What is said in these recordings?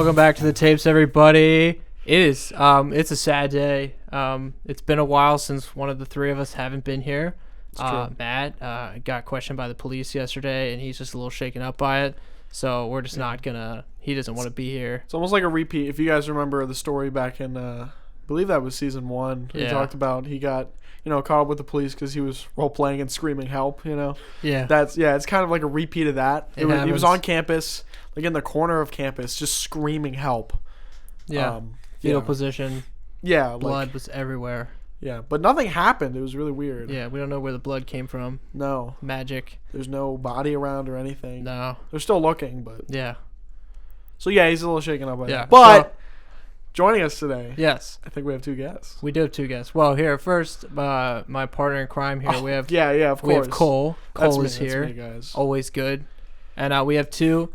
Welcome back to the tapes, everybody. It's a sad day. It's been a while since one of the three of us haven't been here. Matt got questioned by the police yesterday, and he's just a little shaken up by it. So we're just not gonna. He doesn't want to be here. It's almost like a repeat. If you guys remember the story back in, I believe that was season 1. We talked about he got caught up with the police because he was role playing and screaming help. Yeah. It's kind of like a repeat of that. He was on campus, like in the corner of campus, just screaming help. Yeah. Fetal position. Yeah. Blood was everywhere. Yeah, but nothing happened. It was really weird. Yeah, we don't know where the blood came from. No. Magic. There's no body around or anything. No. They're still looking, but... Yeah. So, yeah, he's a little shaken up by yeah. that. But, joining us today... Yes. I think we have 2 guests. We do have 2 guests. Well, here, first, my partner in crime here, we have... Yeah, of course. We have Cole. Cole is here. That's me, guys. Always good. And we have 2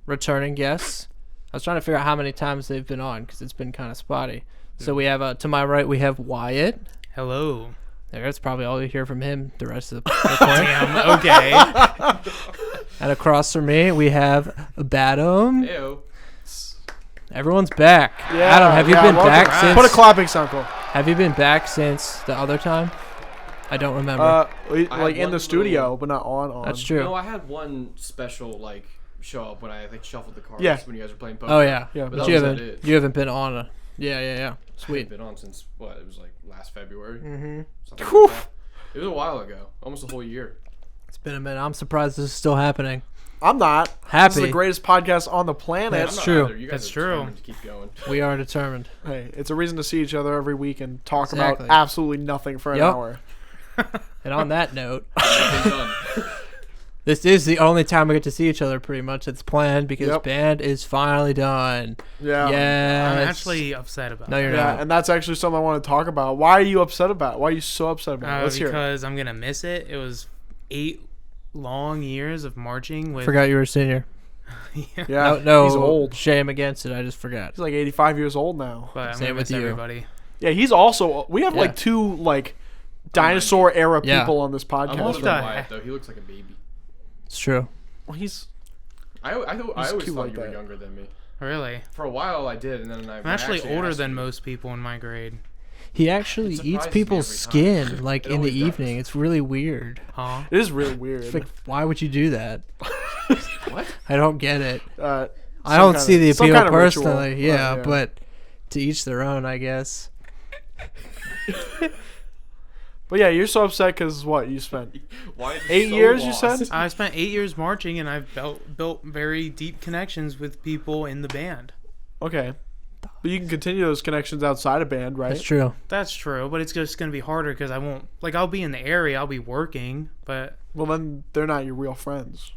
returning guests. I was trying to figure out how many times they've been on because it's been kind of spotty. So we have, to my right, we have Wyatt. Hello. That's probably all you hear from him the rest of the recording. Damn, okay. And across from me, we have Badum. Ew. Everyone's back. Yeah, Adam, have you been back since... Put a clapping circle. Have you been back since the other time? I don't remember. Like in the studio, but not on. That's true. No, I had one special, show up when I, shuffled the cards when you guys were playing poker. Oh, yeah. But you haven't been on a... Yeah. Sweet. I haven't been on since, it was last February? Mm-hmm. Something like that. It was a while ago. Almost a whole year. It's been a minute. I'm surprised this is still happening. I'm not. Happy. This is the greatest podcast on the planet. That's true. You guys That's are true. determined to keep going. We are determined. Hey, it's a reason to see each other every week and talk Exactly. about absolutely nothing for an hour. And on that note... Nothing's done. This is the only time we get to see each other, pretty much. It's planned because Yep. band is finally done. Yeah. Yes. I'm actually upset about No, you're that. Yeah, not. and that's actually something I want to talk about. Why are you upset about it? Why are you so upset about it? Let's hear it. Because I'm going to miss it. It was 8 long years of marching with... Forgot you were a senior. Yeah, No, he's old. shame against it. I just forgot. He's like 85 years old now. But I'm Same going to with miss you. everybody. Yeah, he's also... We have Yeah. 2 dinosaur era Yeah. people on this podcast. I'm older the than heck? Wyatt, though. He looks like a baby. It's true. Well, he's... I always cute thought like you were that. younger than me. Really? For a while, I did, and then I'm actually older asked than you. most people in my grade. He actually It eats surprises me people's every time. skin, It in the always does. evening. It's really weird. Huh? It is really weird. It's like, why would you do that? What? I don't get it. I Some don't kind see of- the some appeal kind of ritual. personally. Yeah, Yeah. but to each their own, I guess. But yeah, you're so upset because what? You spent Why 8 years, you said? I spent 8 years marching, and I've built very deep connections with people in the band. Okay. But you can continue those connections outside of band, right? That's true. That's true, but it's just going to be harder because I won't... I'll be in the area, I'll be working, but... Well, then they're not your real friends.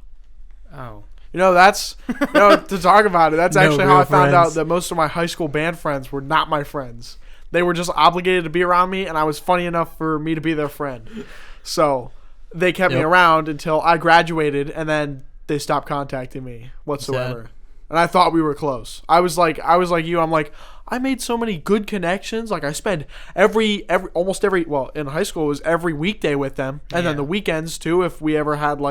Oh. That's... to talk about it, that's No actually how real I found out friends. that most of my high school band friends were not my friends. They were just obligated to be around me, and I was funny enough for me to be their friend. So they kept me Yep. around until I graduated, and then they stopped contacting me whatsoever. Sad. And I thought we were close. I was like you. I'm like, I made so many good connections. Like I spend almost every in high school it was every weekday with them, and then Yeah. the weekends too. If we ever had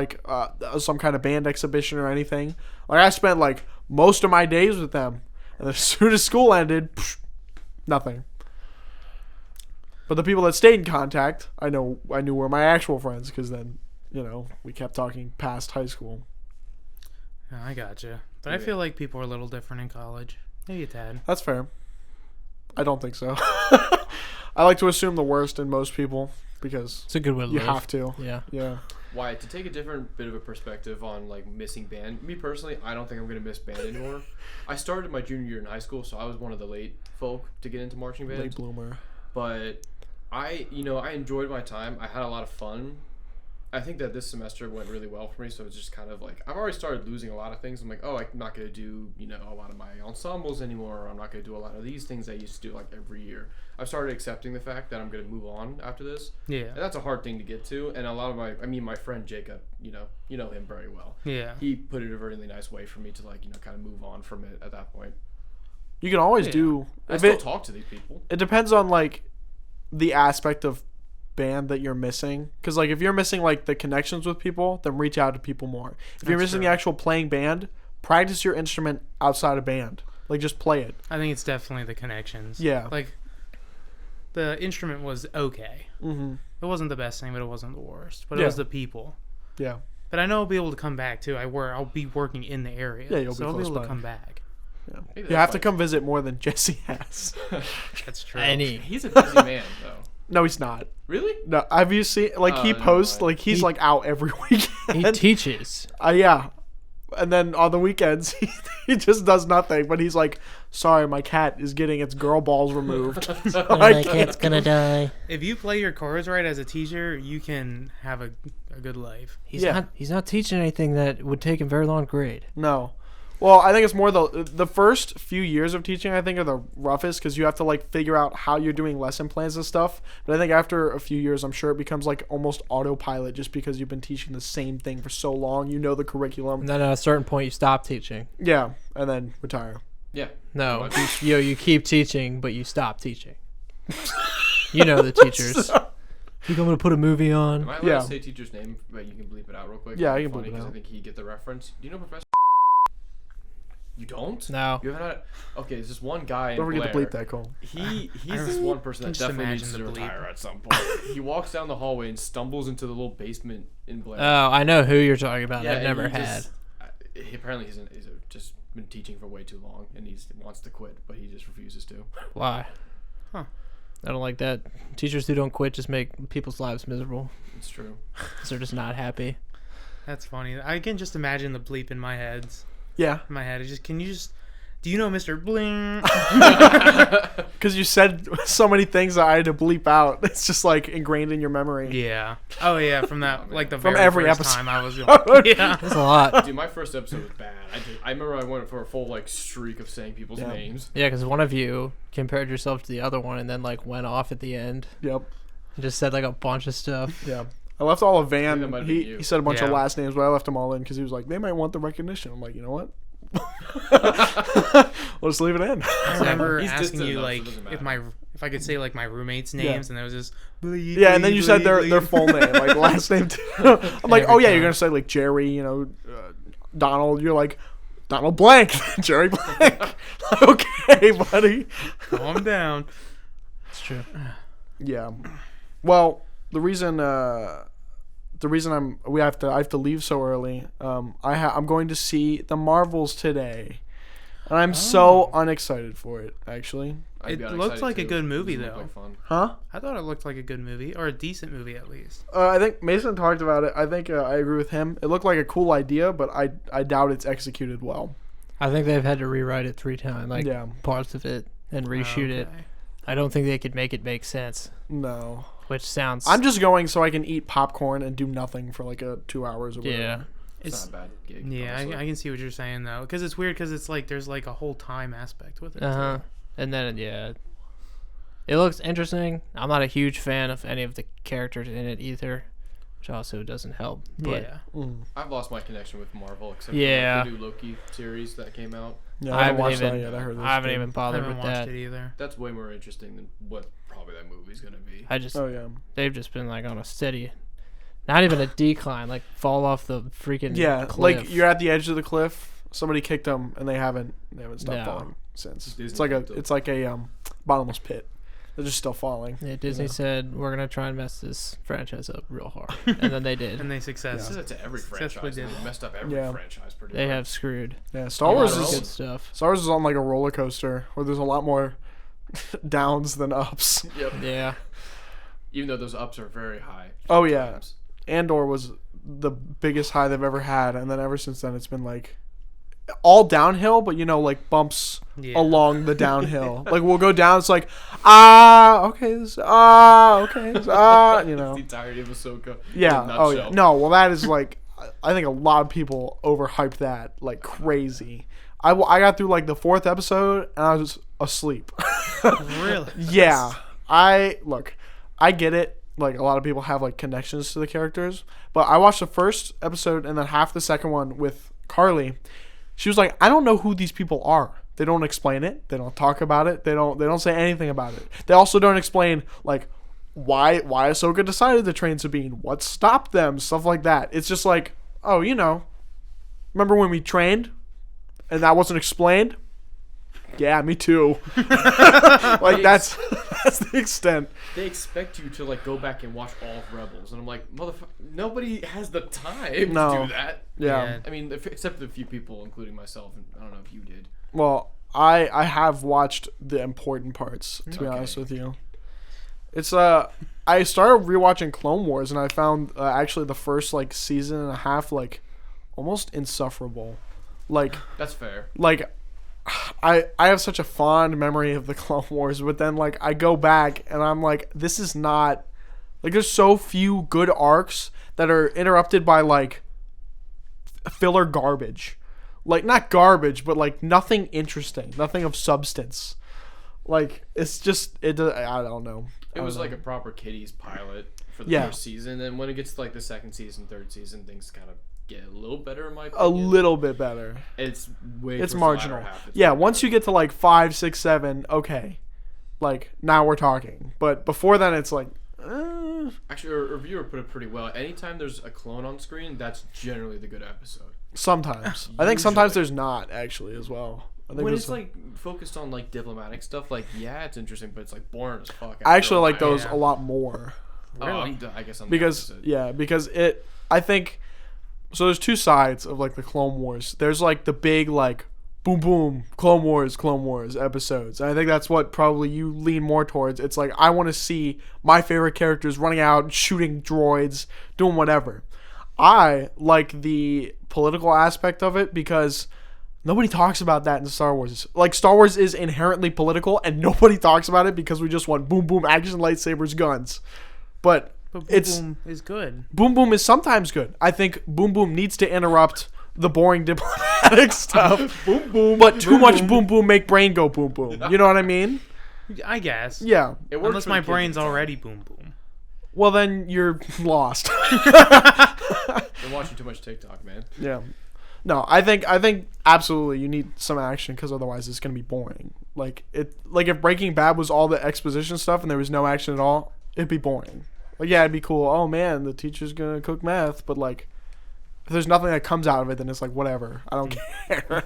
some kind of band exhibition or anything, I spent most of my days with them. And as soon as school ended, nothing. But the people that stayed in contact, I knew were my actual friends because then we kept talking past high school. Yeah, I gotcha. But Yeah. I feel like people are a little different in college. Maybe a tad. That's fair. I don't think so. I like to assume the worst in most people because It's a good way to you live. have to. Yeah. Yeah. Wyatt, to take a different bit of a perspective on missing band. Me personally, I don't think I'm gonna miss band anymore. I started my junior year in high school, so I was one of the late folk to get into marching band. Late bloomer. But I enjoyed my time. I had a lot of fun. I think that this semester went really well for me, so it's just kind of I've already started losing a lot of things. I'm like, oh, I'm not going to do, a lot of my ensembles anymore, or I'm not going to do a lot of these things I used to do every year. I've started accepting the fact that I'm going to move on after this. Yeah. And that's a hard thing to get to, and a lot of my friend Jacob, you know him very well. Yeah. He put it a really nice way for me to kind of move on from it at that point. You can always Yeah. do. I If still it, talk to these people. it depends on the aspect of band that you're missing, because if you're missing the connections with people, then reach out to people more. If you're That's missing true. the actual playing band, practice your instrument outside of band. Like, just play it. I think it's definitely the connections. Yeah. Like, the instrument was okay. Mm-hmm. It wasn't the best thing, but it wasn't the worst. But Yeah. it was the people. Yeah. But I know I'll be able to come back too. I'll be working in the area. Yeah, you'll be so I'll be close able by. to come back. Yeah. Maybe You have that's to come visit more than Jesse has. That's true. He's a busy man, though. No, he's not. Really? No, have you seen, like, he never posts, mind. like, he's, like, out every weekend. He teaches. Yeah. And then on the weekends, he just does nothing. But he's like, sorry, my cat is getting its girl balls removed. So I My can't- cat's gonna die. If you play your chords right as a teacher, you can have a good life. He's Yeah. not teaching anything that would take him very long to grade. No. Well, I think it's more the first few years of teaching, I think, are the roughest because you have to, like, figure out how you're doing lesson plans and stuff. But I think after a few years, I'm sure it becomes, like, almost autopilot just because you've been teaching the same thing for so long. You know the curriculum. And then at a certain point, you stop teaching. Yeah. And then retire. Yeah. No, What? you keep teaching, but you stop teaching. You know the teachers. You going to put a movie Am on? I allowed Yeah. to say teacher's name, but you can bleep it out real quick? Yeah, It'd you be can bleep funny it 'cause out. I think he'd get the reference. Do you know Professor? You don't? No. You haven't had. Okay, there's this one guy. Don't in forget Blair. to bleep that, Cole. He's this one person that just definitely imagine needs to the bleep. retire at some point. He walks down the hallway and stumbles into the little basement in Blair. Oh, I know who you're talking about. I've and never he had. just- apparently he's just been teaching for way too long and he wants to quit, but he just refuses to. Why? Huh. I don't like that. Teachers who don't quit just make people's lives miserable It's true. because they're just not happy. That's funny. I can just imagine the bleep in my head. Yeah. In my head, it's just do you know Mr. Bling? Because you said so many things that I had to bleep out. It's just, like, ingrained in your memory. Yeah. Oh yeah, from that like the From very every first episode. time I was like, yeah. That's a lot. Dude, my first episode was bad. I remember I went for a full like streak of saying people's Yeah. names. Yeah, because one of you compared yourself to the other one and then like went off at the end Yep. and just said like a bunch of stuff. Yeah. I left all of I think that Van. might have been you. He said a bunch of Yeah. last names, but I left them all in because he was like, they might want the recognition. I'm like, you know what? We'll just leave it in. I remember He's asking distant you enough, so like it doesn't if matter. if I could say like my roommates' names, and there was just Yeah, and then you said their full name, like last name too. I'm like, Every oh yeah, you're time. gonna say like Jerry, Donald. You're like Donald Blank, Jerry Blank. Okay, buddy. calm down. It's true. Yeah. Well, the reason I have to leave so early. I'm going to see the Marvels today, and I'm so unexcited for it. Actually, I'd be It looked unexcited, like a too. good movie, Doesn't look though. like fun. huh? I thought it looked like a good movie or a decent movie at least. I think Mason talked about it. I think I agree with him. It looked like a cool idea, but I doubt it's executed well. I think they've had to rewrite it 3 times, like Yeah. parts of it, and reshoot it. Okay. I don't think they could make it make sense, No. which sounds. I'm just going so I can eat popcorn and do nothing for like 2 hours or whatever. yeah. It's not a bad gig. Yeah, honestly. I can see what you're saying though, because it's weird because it's like there's like a whole time aspect with it. Uh huh. And then it looks interesting. I'm not a huge fan of any of the characters in it either, which also doesn't help. But Yeah. Mm. I've lost my connection with Marvel except Yeah. for like, the new Loki series that came out. Yeah, I I haven't haven't watched that even. yet. I heard I haven't good. even I bothered haven't with watched that. it either. That's way more interesting than what probably that movie's gonna be. I just Oh yeah. they've just been like on a steady, not even a decline, like fall off the freaking Yeah, cliff. like you're at the edge of the cliff. Somebody kicked them, and they haven't stopped No. falling since. Disney It's like kicked 'em. it's like a bottomless pit. They're just still falling. Yeah, Disney Yeah. said we're gonna try and mess this franchise up real hard, and then they did. And they This success. is to every Successfully franchise. did. They messed up every Yeah. franchise pretty They much. have screwed. Yeah, a Star lot Wars of is good stuff. Star Wars is on like a roller coaster where there's a lot more downs than ups. Yep. Yeah, Even though those ups are very high. Oh yeah, sometimes. Andor was the biggest high they've ever had, and then ever since then it's been like all downhill, but like bumps Yeah. along the downhill. Like we'll go down, it's like okay, this, okay, this, The know. entirety of Ahsoka. Yeah. in a Oh yeah. nutshell. No. Well, that is like, I think a lot of people overhyped that like crazy. I got through like the 4th episode and I was asleep. Really? Yeah. I get it. Like a lot of people have like connections to the characters, but I watched the first episode and then half the second one with Carly. She was like, I don't know who these people are. They don't explain it. They don't talk about it. They don't say anything about it. They also don't explain like why Ahsoka decided to train Sabine, what stopped them, stuff like that. It's just like, oh, remember when we trained? and that wasn't explained, yeah, me too. Like that's the extent. They expect you to like go back and watch all of Rebels, and I'm like, motherfucker, nobody has the time to do that. Yeah. I mean, except a few people, including myself, and I don't know if you did. Well, I have watched the important parts, to be honest with you. It's I started rewatching Clone Wars, and I found actually the first like season and a half like almost insufferable. Like that's fair. Like I have such a fond memory of the Clone Wars, but then like I go back and I'm like, this is not like there's so few good arcs that are interrupted by like filler garbage. Like not garbage, but like nothing interesting, nothing of substance. Like it's just I don't know. It was like a proper kiddies pilot for the first season, and when it gets to like the second season, third season, things kind of get a little better in my opinion. A little bit better. It's marginal. Yeah, once you get to like 5, 6, 7, okay, like now we're talking. But before then, it's like. Actually, a reviewer put it pretty well. Anytime there's a clone on screen, that's generally the good episode. Sometimes. I think sometimes there's not actually as well. I think when it's like focused on like diplomatic stuff, like yeah, it's interesting, but it's like boring as fuck. I actually like those a lot more. Really? I guess I'm because I think so. There's two sides of like the Clone Wars. There's like the big like boom boom Clone Wars episodes. And I think that's what probably you lean more towards. It's like I want to see my favorite characters running out, shooting droids, doing whatever. I like the political aspect of it because nobody talks about that in Star Wars. Like, Star Wars is inherently political, and nobody talks about it because we just want boom, boom, action, lightsabers, guns. But boom, boom is good. Boom, boom is sometimes good. I think boom, boom needs to interrupt the boring diplomatic stuff. Boom, boom. But too much boom, boom make brain go boom, boom. You know what I mean? I guess. Yeah. Unless my brain's already boom, boom. Well, then you're lost. You're watching too much TikTok, man. Yeah. No, I think absolutely you need some action because otherwise it's gonna be boring. Like if Breaking Bad was all the exposition stuff and there was no action at all, it'd be boring. Like yeah, it'd be cool. Oh man, the teacher's gonna cook meth, but like if there's nothing that comes out of it, then it's like whatever. I don't care.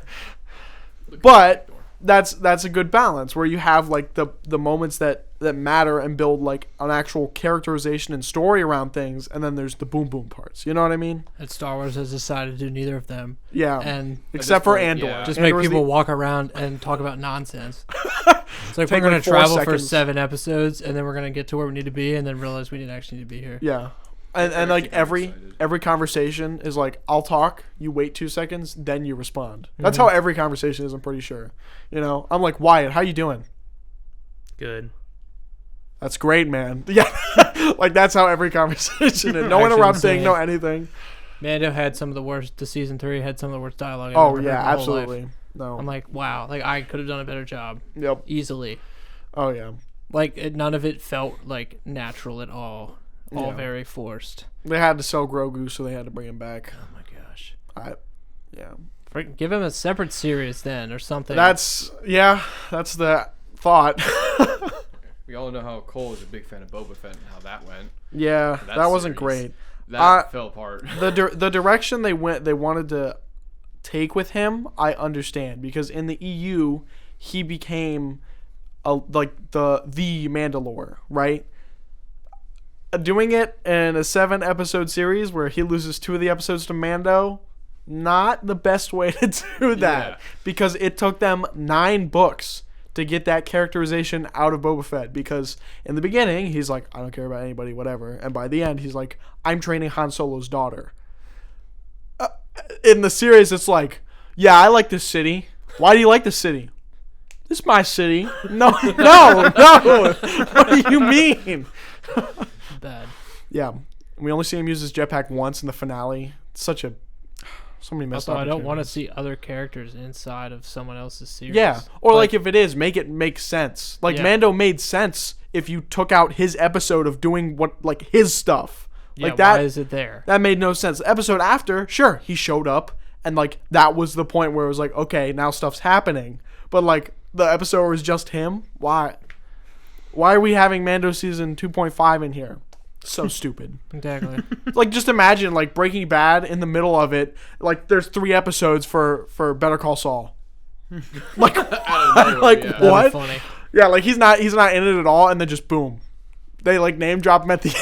But that's a good balance where you have like the moments that matter and build like an actual characterization and story around things, and then there's the boom boom parts. You know what I mean? And Star Wars has decided to do neither of them. Yeah. And except for Andor. Yeah. Just Andor make people walk around and talk about nonsense. It's like Take we're going like to 4 travel for seconds. 7 episodes, and then we're going to get to where we need to be, and then realize we didn't actually need to be here. Yeah. And like every conversation is like, I'll talk, you wait 2 seconds, then you respond. That's how every conversation is, I'm pretty sure. You know, I'm like, Wyatt, how you doing? Good. That's great, man. Yeah. Like that's how every conversation is. No interrupting, no anything. Mando had some of the worst, the season 3 had some of the worst dialogue I've Oh ever heard in yeah, my whole absolutely. life. No. I'm like, wow, like I could have done a better job. Yep. Easily. Oh yeah. Like none of it felt like natural at all. All Yeah. very forced. They had to sell Grogu, so they had to bring him back. Oh my gosh. Yeah. Give him a separate series then, or something. That's the thought. We all know how Cole is a big fan of Boba Fett and how that went. Yeah, That that wasn't series. great. That fell apart. The direction they wanted to take with him, I understand, because in the EU he became like the Mandalore, right? Doing it in a 7-episode series where he loses 2 of the episodes to Mando, not the best way to do that. Yeah. Because it took them 9 books to get that characterization out of Boba Fett. Because in the beginning, he's like, I don't care about anybody, whatever. And by the end, he's like, I'm training Han Solo's daughter. In the series, it's like, yeah, I like this city. Why do you like this city? This is my city. No. What do you mean? bad. Yeah. We only see him use his jetpack once in the finale. It's so many messed Also, up. I don't want to see other characters inside of someone else's series. Yeah. Or like if it is, make it make sense. Like Yeah. Mando made sense if you took out his episode of doing what like his stuff. Yeah, Like that why is it there? that made no sense. The episode after, sure, he showed up and like that was the point where it was like, okay, now stuff's happening. But like the episode where it was just him, why are we having Mando season 2.5 in here? So stupid. Exactly. Like just imagine like Breaking Bad in the middle of it, like there's 3 episodes for Better Call Saul. Like, Out of nowhere, like yeah. That'd be what? funny. Yeah, like he's not in it at all, and then just boom, they like name drop him at the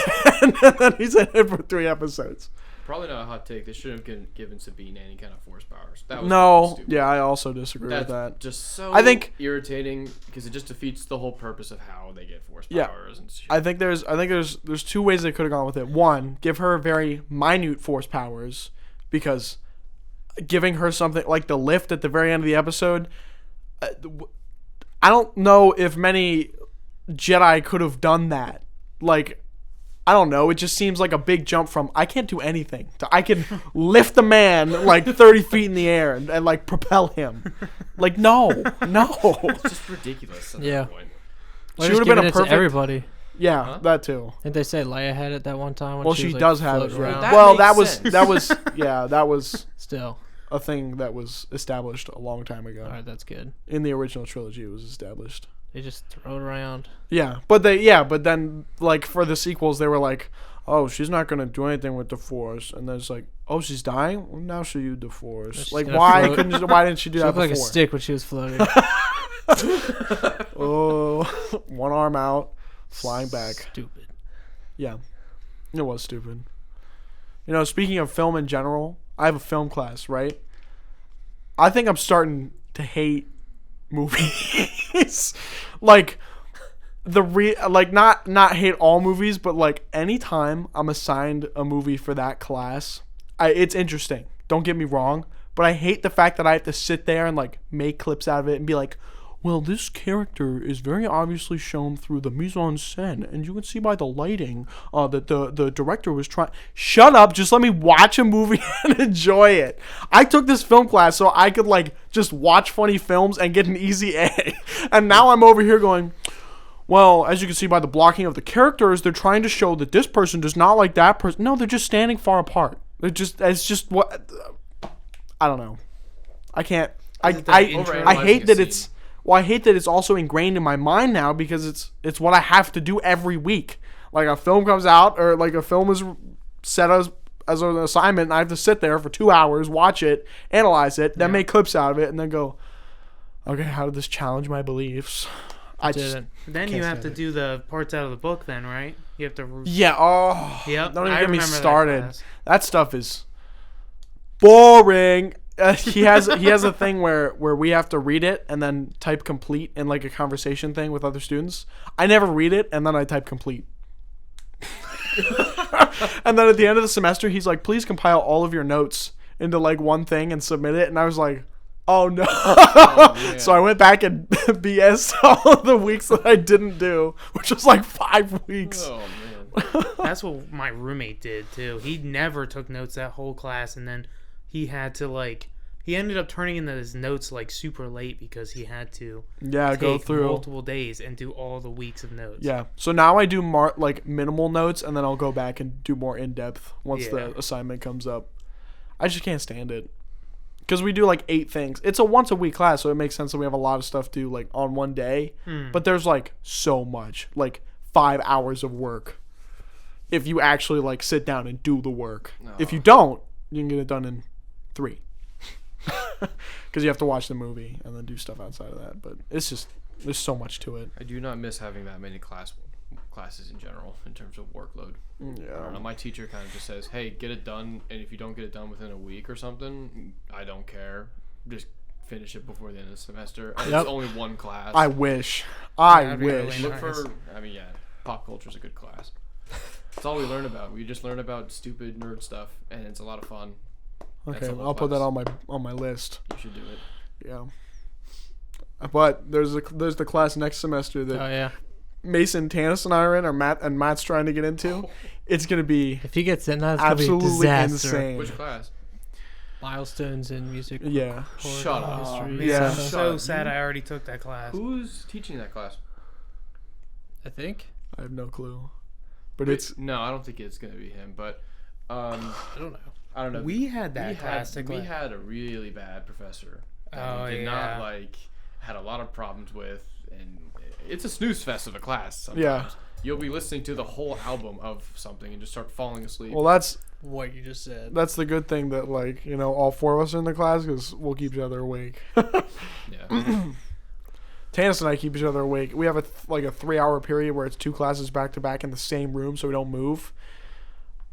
end, and then he's in it for 3 episodes. Probably not a hot take. They shouldn't have given Sabine any kind of force powers. That was No, stupid. yeah, I also disagree That's with that. just so I think- irritating because it just defeats the whole purpose of how they get force Yeah. powers and shit. I think there's 2 ways they could have gone with it. One, give her very minute force powers, because giving her something like the lift at the very end of the episode, I don't know if many Jedi could have done that. Like, I don't know. It just seems like a big jump from I can't do anything to I can lift a man like 30 feet in the air and like propel him. Like, no. It's just ridiculous at Yeah. that point. Well, She just would've been giving a it to perfect- everybody. Yeah, Huh? that too. Didn't they say Leia had it that one time? When Well, she she was, like, does have it. floating Yeah. around? That Well, makes that was sense. that was Still. a thing that was established a long time ago. All right, that's good. In the original trilogy, it was established. They just throw it around. Yeah, but then like for the sequels, they were like, "Oh, she's not gonna do anything with the Force," and then it's like, "Oh, she's dying. Well, now she'll use the Force." She's Like, gonna why float. why didn't she do She that looked like a before? stick when she was floating. Oh, one arm out, flying back. Stupid. Yeah, it was stupid. You know, speaking of film in general, I have a film class, right? I think I'm starting to hate movies. Like not hate all movies, but like anytime I'm assigned a movie for that class, it's interesting. Don't get me wrong, but I hate the fact that I have to sit there and like make clips out of it and be like, well, this character is very obviously shown through the mise en scène, and you can see by the lighting that the director was trying. Shut up! Just let me watch a movie and enjoy it. I took this film class so I could like just watch funny films and get an easy A, and now I'm over here going, well, as you can see by the blocking of the characters, they're trying to show that this person does not like that person. No, they're just standing far apart. It's just what I don't know. I can't. I hate that it's. Well, I hate that it's also ingrained in my mind now because it's what I have to do every week. Like a film comes out or like a film is set as an assignment and I have to sit there for 2 hours, watch it, analyze it, then make clips out of it and then go, okay, how did this challenge my beliefs? I Didn't. Then Can't you have stand to it. do the parts out of the book then, right? You have to... Yeah, oh. Yep, Don't even I get me remember that started. class. That stuff is boring. He has a thing where we have to read it and then type complete in like a conversation thing with other students. I never read it and then I type complete. And then at the end of the semester, he's like, "Please compile all of your notes into like one thing and submit it." And I was like, "Oh no!" man. So I went back and BS'd all of the weeks that I didn't do, which was like 5 weeks. Oh man. That's what my roommate did too. He never took notes that whole class, and then he had to like he ended up turning in his notes like super late because he had to Yeah, take go through. multiple days and do all the weeks of notes. Yeah. So now I do like minimal notes and then I'll go back and do more in depth once the assignment comes up. I just can't stand it. Because we do like 8 things. It's a once a week class, so it makes sense that we have a lot of stuff to do like on one day. But there's like so much, like 5 hours of work. If you actually like sit down and do the work. If you don't, you can get it done in 3. Because you have to watch the movie and then do stuff outside of that. But it's just, there's so much to it. I do not miss having that many classes in general in terms of workload. I don't know, Yeah. my teacher kind of just says, "Hey, get it done, and if you don't get it done within a week or something, I don't care. Just finish it before the end of the semester." And Yep. It's only one class. I wish. I That'd be wish. really Look for. I mean, yeah, pop culture is a good class. That's all we learn about. We just learn about stupid nerd stuff, and it's a lot of fun. That's Okay, a whole I'll put that class. on my list. You should do it. Yeah. But there's the class next semester that Oh yeah. Mason, Tanis, and I are in, or Matt's trying to get into. It's gonna be If he gets in, that's gonna be a absolutely disaster. insane. Which class? Milestones in music. Yeah. recording Shut up. history, Yeah. I'm stuff. so Shut sad up. I already took that class. Who's teaching that class? I think. I have no clue. But it's no, I don't think it's gonna be him. But I don't know. I don't know. We had that class. We had a really bad professor that Oh, we did yeah. not like. Had a lot of problems with, and it's a snooze fest of a class. Sometimes. Yeah. You'll be listening to the whole album of something and just start falling asleep. well, that's what you just said. That's the good thing that, like, you know, all four of us are in the class because we'll keep each other awake. Yeah. Tanis and I keep each other awake. We have a 3-hour period where it's 2 classes back to back in the same room, so we don't move.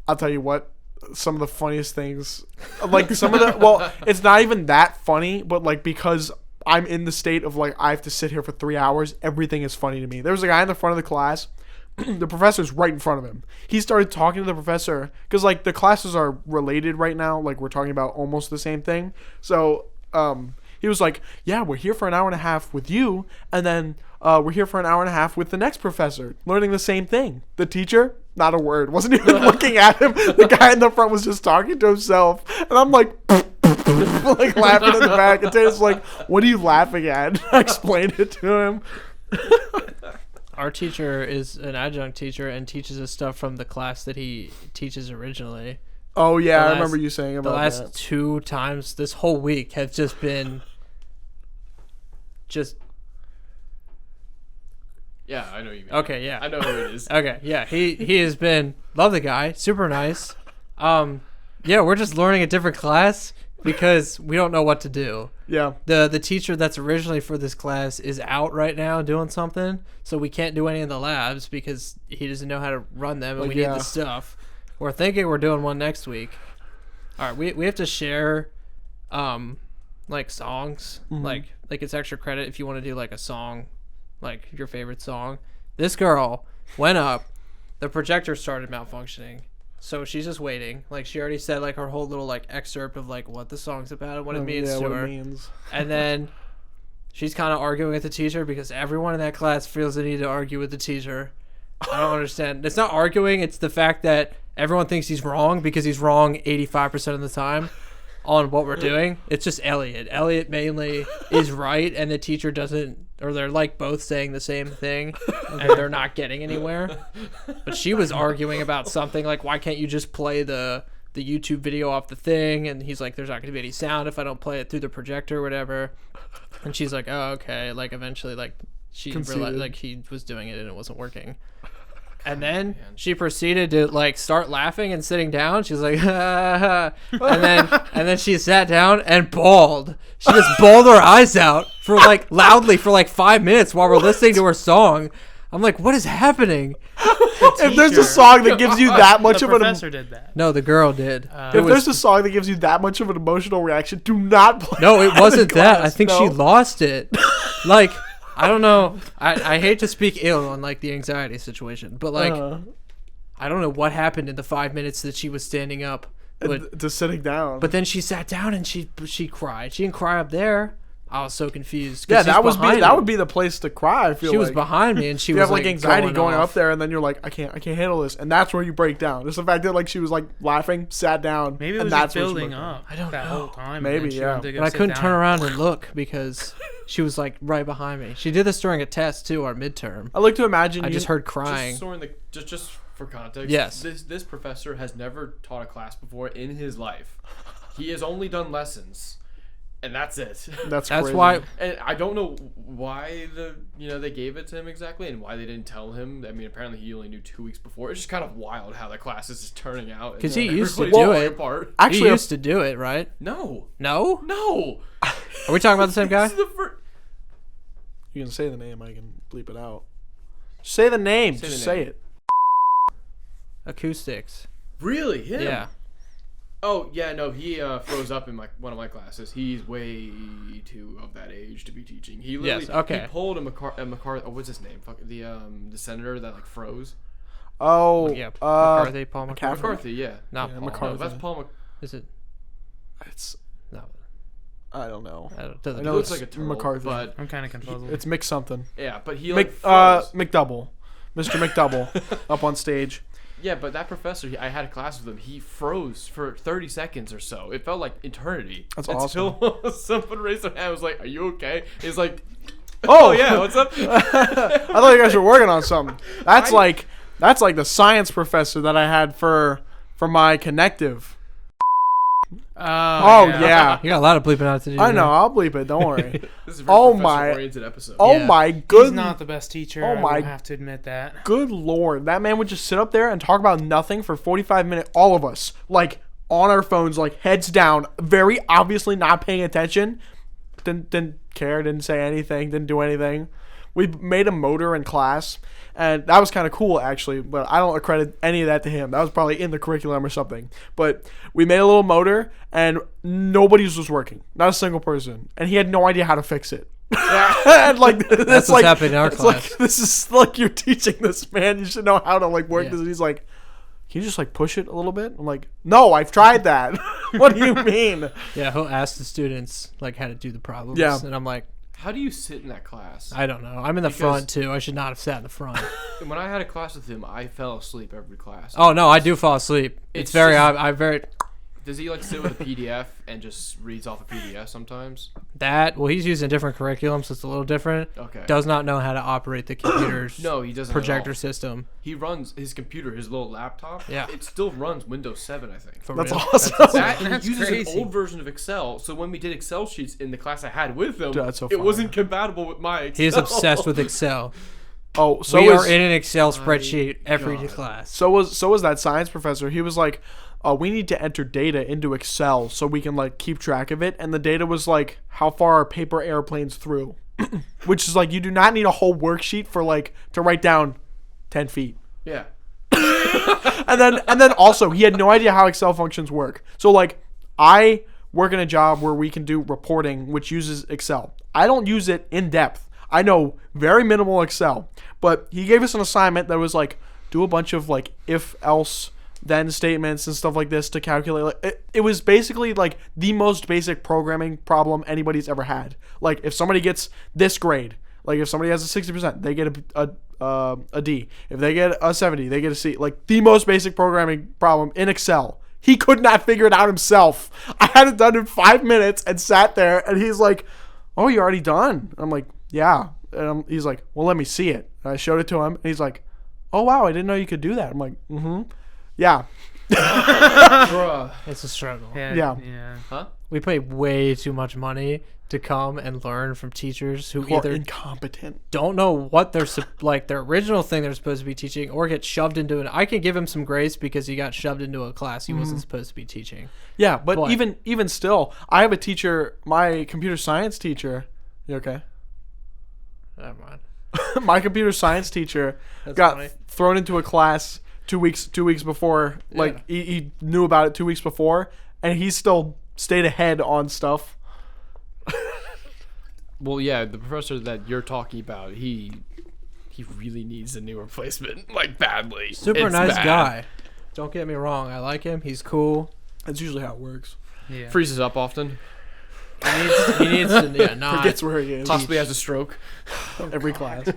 I'll tell you what, some of the funniest things, like some of the, well, it's not even that funny, but like because I'm in the state of like I have to sit here for 3 hours, everything is funny to me. There was a guy in the front of the class. The professor's right in front of him. He started talking to the professor because like the classes are related right now. Like we're talking about almost the same thing. So he was like, yeah, we're here for an hour and a half with you. And then we're here for an hour and a half with the next professor learning the same thing. The teacher, not a word. Wasn't even looking at him. The guy in the front was just talking to himself. And I'm like, like laughing in the back. And Taylor's like, what are you laughing at? I explained it to him. Our teacher is an adjunct teacher and teaches us stuff from the class that he teaches originally. Oh, yeah, I remember you saying about that. The last 2 times this whole week have just been just... Yeah, I know you mean. Okay, yeah. I know who it is. Okay, yeah, he has been... Love the guy, super nice. Yeah, we're just learning a different class because we don't know what to do. Yeah. The teacher that's originally for this class is out right now doing something, so we can't do any of the labs because he doesn't know how to run them, and we need the stuff. We're thinking we're doing one next week. All right, we have to share, like songs, like it's extra credit if you want to do like a song, like your favorite song. This girl went up, the projector started malfunctioning. So she's just waiting. Like she already said like her whole little like excerpt of like what the song's about and what it means to her. And then she's kind of arguing with the teacher because everyone in that class feels the need to argue with the teacher. I don't understand. It's not arguing. It's the fact that everyone thinks he's wrong because he's wrong 85% of the time on what we're doing. It's just Elliot. Elliot mainly is right and the teacher doesn't, or they're like both saying the same thing and they're not getting anywhere. But she was arguing about something like, why can't you just play the YouTube video off the thing? And he's like, there's not going to be any sound if I don't play it through the projector or whatever. And she's like, oh, okay. Like eventually like she realized like he was doing it and it wasn't working. And then she proceeded to like start laughing and sitting down. She's like, and then she sat down and bawled. She just bawled her eyes out for like loudly for like 5 minutes while we're listening to her song. I'm like, what is happening? If there's a song that gives you that much of an professor did that. No, the girl did. If there's a song that gives you that much of an emotional reaction, do not play. No, it wasn't that. I think no. she lost it. Like. I don't know. I hate to speak ill on like the anxiety situation, but like I don't know what happened in the 5 minutes that she was standing up, but to sitting down. But then she sat down and she cried. She didn't cry up there. I was so confused. Yeah, that would be the place to cry. I feel she like. was behind me and she you was have like anxiety going off. up there, and then you're like, I can't handle this, and that's where you break down. Just the fact that like she was like laughing, sat down, maybe it and was that's just building up. I don't that know. whole time. Maybe yeah. But I couldn't turn around and look because she was like right behind me. She did this during a test too, our midterm. I like to imagine. I just heard crying. Just for context. Yes. This professor has never taught a class before in his life. He has only done lessons. And that's it. That's crazy. why. And I don't know why they gave it to him exactly, and why they didn't tell him. I mean, apparently he only knew 2 weeks before. It's just kind of wild how the class is just turning out. Because he used to do it. Actually, he used to do it, right? No. No. Are we talking about the same guy? You can say the name. I can bleep it out. Say the name. Just say it. Acoustics. Really? Him? Yeah. Oh yeah, no, he froze up in one of my classes. He's way too of that age to be teaching. He literally he pulled a McCarthy. Oh, what's his name? Fuck the senator that like froze. Oh yeah, McCarthy, Paul McCarthy. McCarthy, yeah. Not Paul. McCarthy. No, that's Paul. Is it? It's no. I don't know. It looks like a turtle, McCarthy, but I'm kind of confused. It's Mick something. Yeah, but he McDouble, Mr. McDouble, up on stage. Yeah, but that professor, I had a class with him. He froze for 30 seconds or so. It felt like eternity. That's awesome. Until someone raised their hand. I was like, "Are you okay?" He's like, "Oh yeah, what's up?" I thought you guys were working on something. That's like the science professor that I had for my connective. Oh yeah. You got a lot of bleeping out to do. I know. I'll bleep it. Don't worry. This is a very Oh, my. professional-oriented episode. Oh Yeah. my He's good. not the best teacher. Oh, my- I will have to admit that. Good lord, that man would just sit up there and talk about nothing for 45 minutes. All of us, like on our phones, like heads down, very obviously not paying attention. Didn't care, didn't say anything, didn't do anything. We made a motor in class, and that was kind of cool actually. But I don't accredit any of that to him. That was probably in the curriculum or something. But we made a little motor, and nobody's was working, not a single person, and he had no idea how to fix it. And like That's that's what's like happening in our it's class. like this is like you're teaching this man. You should know how to like work Yeah. this. And he's like, can you just like push it a little bit? I'm like, no, I've tried that. What do you mean? Yeah, he'll ask the students like how to do the problems. Yeah. And I'm like, How do you sit in that class? I don't know. I'm in the Because- front too. I should not have sat in the front. When I had a class with him, I fell asleep every class. Oh no, I do fall asleep. It's It's very. just- I very Does he like sit with a PDF and just reads off a PDF sometimes? that. Well, he's using different curriculum, so it's a little different. Okay. Does not know how to operate the computer's No, he doesn't. at projector all. system. He runs his computer, his little laptop. Yeah. It still runs Windows 7, I think. For That's real. awesome. That and That's he uses crazy. an old version of Excel. So when we did Excel sheets in the class I had with him, Dude, that's so it funny. wasn't compatible with my Excel. He is obsessed with Excel. Oh, so We was are in an Excel spreadsheet every God. class. so was that science professor. He was like, we need to enter data into Excel so we can like keep track of it. And the data was like how far our paper airplanes through, which is like you do not need a whole worksheet for like to write down 10 feet. Yeah. And then also he had no idea how Excel functions work. So like I work in a job where we can do reporting which uses Excel. I don't use it in depth. I know very minimal Excel. But he gave us an assignment that was like do a bunch of like if else then statements and stuff like this to calculate like it was basically like the most basic programming problem anybody's ever had. Like if somebody gets this grade, like if somebody has a 60%, they get a D. If they get a 70, they get a C. Like the most basic programming problem in Excel. He could not figure it out himself. I had it done in 5 minutes and sat there, and he's like, "Oh, you're already done?" I'm like, "Yeah." And he's like, "Well, let me see it." And I showed it to him, and he's like, "Oh wow, I didn't know you could do that." I'm like, "Mm-hmm, yeah." Bruh. It's a struggle. Yeah. Yeah. Huh? We pay way too much money to come and learn from teachers who Who are either incompetent. don't know what they're like their original thing they're supposed to be teaching, or get shoved into it. I can give him some grace because he got shoved into a class he wasn't supposed to be teaching. Yeah, but But- even still, I have a teacher, my computer science teacher. You okay? Never mind. My computer science teacher That's got funny. thrown into a class 2 weeks before. Like he knew about it 2 weeks before, and he still stayed ahead on stuff. Well, yeah, the professor that you're talking about, he really needs a new replacement, like badly. Super It's nice bad. guy. Don't get me wrong. I like him. He's cool. That's usually how it works. Yeah. Freezes up often. He needs to not. Forgets where he is. Possibly has a stroke. Every class.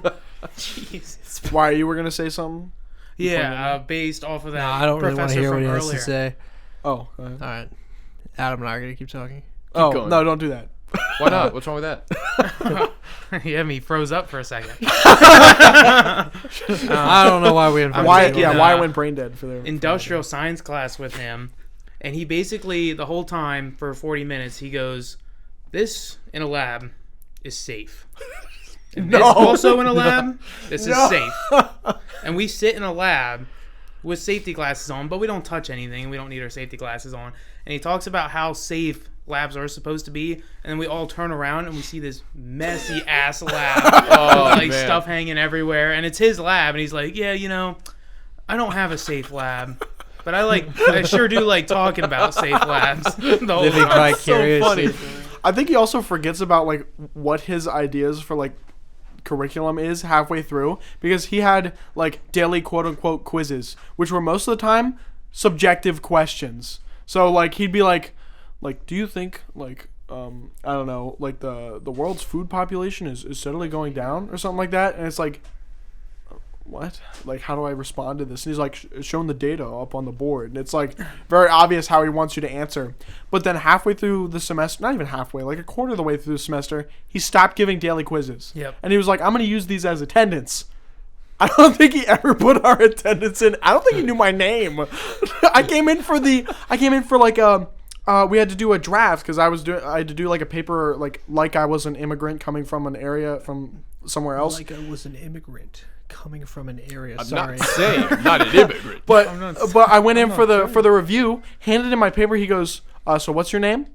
Jesus. Why, you were gonna say something? Yeah, based off of that. No, I don't really want to professor hear what from he has earlier. to say. Oh. Go ahead. All right, Adam and I are gonna keep talking. Oh going. no! Don't do that. Why not? What's wrong with that? Yeah, me froze up for a second. I don't know why we invited Why? taking, Yeah. Why uh, went brain dead for their Industrial science class with him, and he basically the whole time for 40 minutes he goes, "This in a lab is safe. And No. this also in a lab, this No. is safe." And we sit in a lab with safety glasses on, but we don't touch anything. We don't need our safety glasses on. And he talks about how safe labs are supposed to be, and then we all turn around and we see this messy ass lab with like man. stuff hanging everywhere, and it's his lab, and he's like, "Yeah, you know, I don't have a safe lab, but I sure do like talking about safe labs." The whole Living time. vicariously. I think he also forgets about like what his ideas for like curriculum is halfway through, because he had like daily quote unquote quizzes, which were most of the time subjective questions. So like he'd be like do you think like I don't know, like the world's food population is steadily going down or something like that, and it's like, what? Like, how do I respond to this? And he's like showing the data up on the board, and it's like very obvious how he wants you to answer. But then halfway through the semester, not even halfway, like a quarter of the way through the semester, he stopped giving daily quizzes. Yep. And he was like, I'm going to use these as attendance. I don't think he ever put our attendance in. I don't think he knew my name. I came in for like We had to do a draft because I had to do like a paper like I was an immigrant coming from an area from somewhere else. Like I was an immigrant coming from an area. I'm Sorry. not saying I'm not an immigrant. But I went in I'm for not the review, handed in my paper. He goes, "So what's your name?"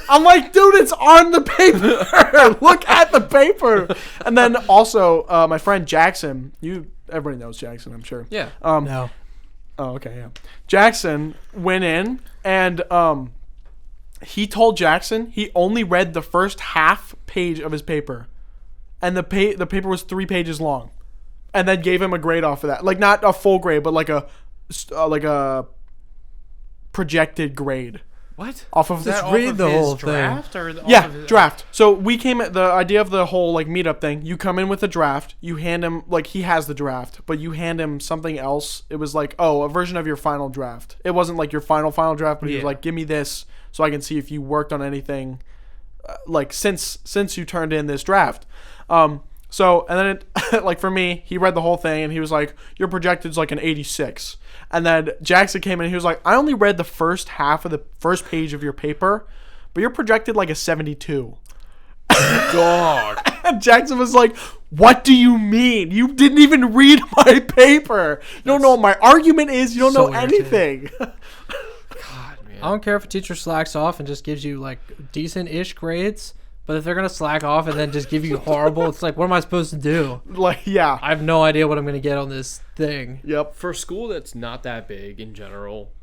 I'm like, dude, it's on the paper. Look at the paper. And then also, my friend Jackson. Everybody knows Jackson, I'm sure. Yeah. No. Oh, okay, yeah. Jackson went in and he told Jackson he only read the first half page of his paper, and the paper was 3 pages long, and then gave him a grade off of that. Like not a full grade, but like a projected grade. What? Off of That read off of the his whole thing. draft or yeah, off of his, draft. So we came at the idea of the whole like meetup thing. You come in with a draft. You hand him like he has the draft, but you hand him something else. It was like a version of your final draft. It wasn't like your final draft, but he was Yeah. like, give me this so I can see if you worked on anything. Like since you turned in this draft. So and then it like for me, he read the whole thing and he was like, your projected's like an 86. And then Jackson came in and he was like, I only read the first half of the first page of your paper, but you're projected like a 72. Dog. And Jackson was like, what do you mean? You didn't even read my paper. You don't know what my argument is. You don't so know anything. God, man. I don't care if a teacher slacks off and just gives you like decent-ish grades, but if they're gonna slack off and then just give you horrible, it's like, what am I supposed to do? Like, yeah. I have no idea what I'm gonna get on this thing. Yep. For a school that's not that big in general,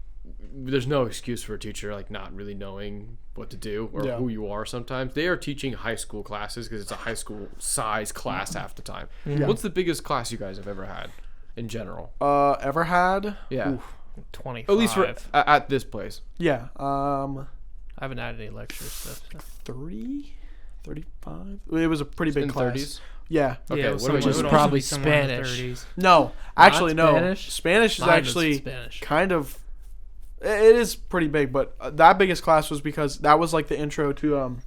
there's no excuse for a teacher like not really knowing what to do or Yeah. who you are. Sometimes they are teaching high school classes because it's a high school size class half the time. Yeah. What's the biggest class you guys have ever had in general? Ever had? Yeah, Oof. 25. at least for at this place. Yeah. I haven't had any lectures. So. 30? 35? It was a pretty big In class. 30s. Yeah. Okay, yeah, what someone about you? would Probably also be somewhere in the Spanish. 30s. No, actually, no. Spanish? Spanish is Mine was actually Spanish. kind of. It is pretty big, but that biggest class was because that was like the intro to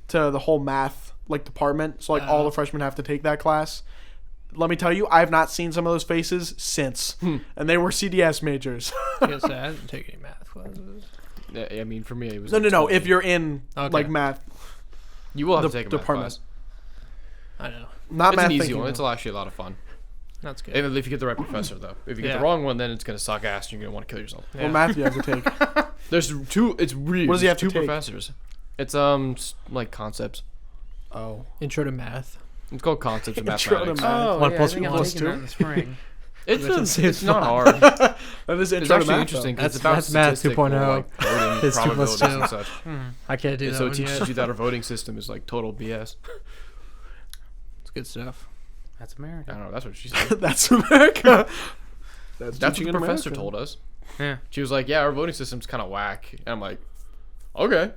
the whole math like department. So like all the freshmen have to take that class. Let me tell you, I have not seen some of those faces since, and they were CDS majors. I guess I didn't take any math classes. Yeah, I mean, for me, it was No. totally- If you're in Okay. like math, you will have the to take a math department. class. I know. not It's math an easy thinking, one. though. It's actually a lot of fun. That's good. If you get the right professor, though. If you get Yeah. the wrong one, then it's gonna suck ass, and you're gonna want to kill yourself. Yeah. What math do you have to take? There's two. It's really. What does he there's have to two take? professors. It's like concepts. Oh, Intro to math. It's called concepts of Intro to mathematics. math. Oh, One yeah, plus I think one I'm plus taking that two. in the spring. It's not fun. hard. that is It's intro to actually math. interesting because That's- it's about that's math statistical, 2.0. like, voting It's 2 plus probabilities and 2. such. I can't do And that so it one teaches yet. you that our voting system is like total BS. It's good stuff. That's I America. don't know. That's what she said. Though. That's America. That's what teaching the in professor America. told us. Yeah. She was like, "Yeah, our voting system's kind of whack." And I'm like, "Okay."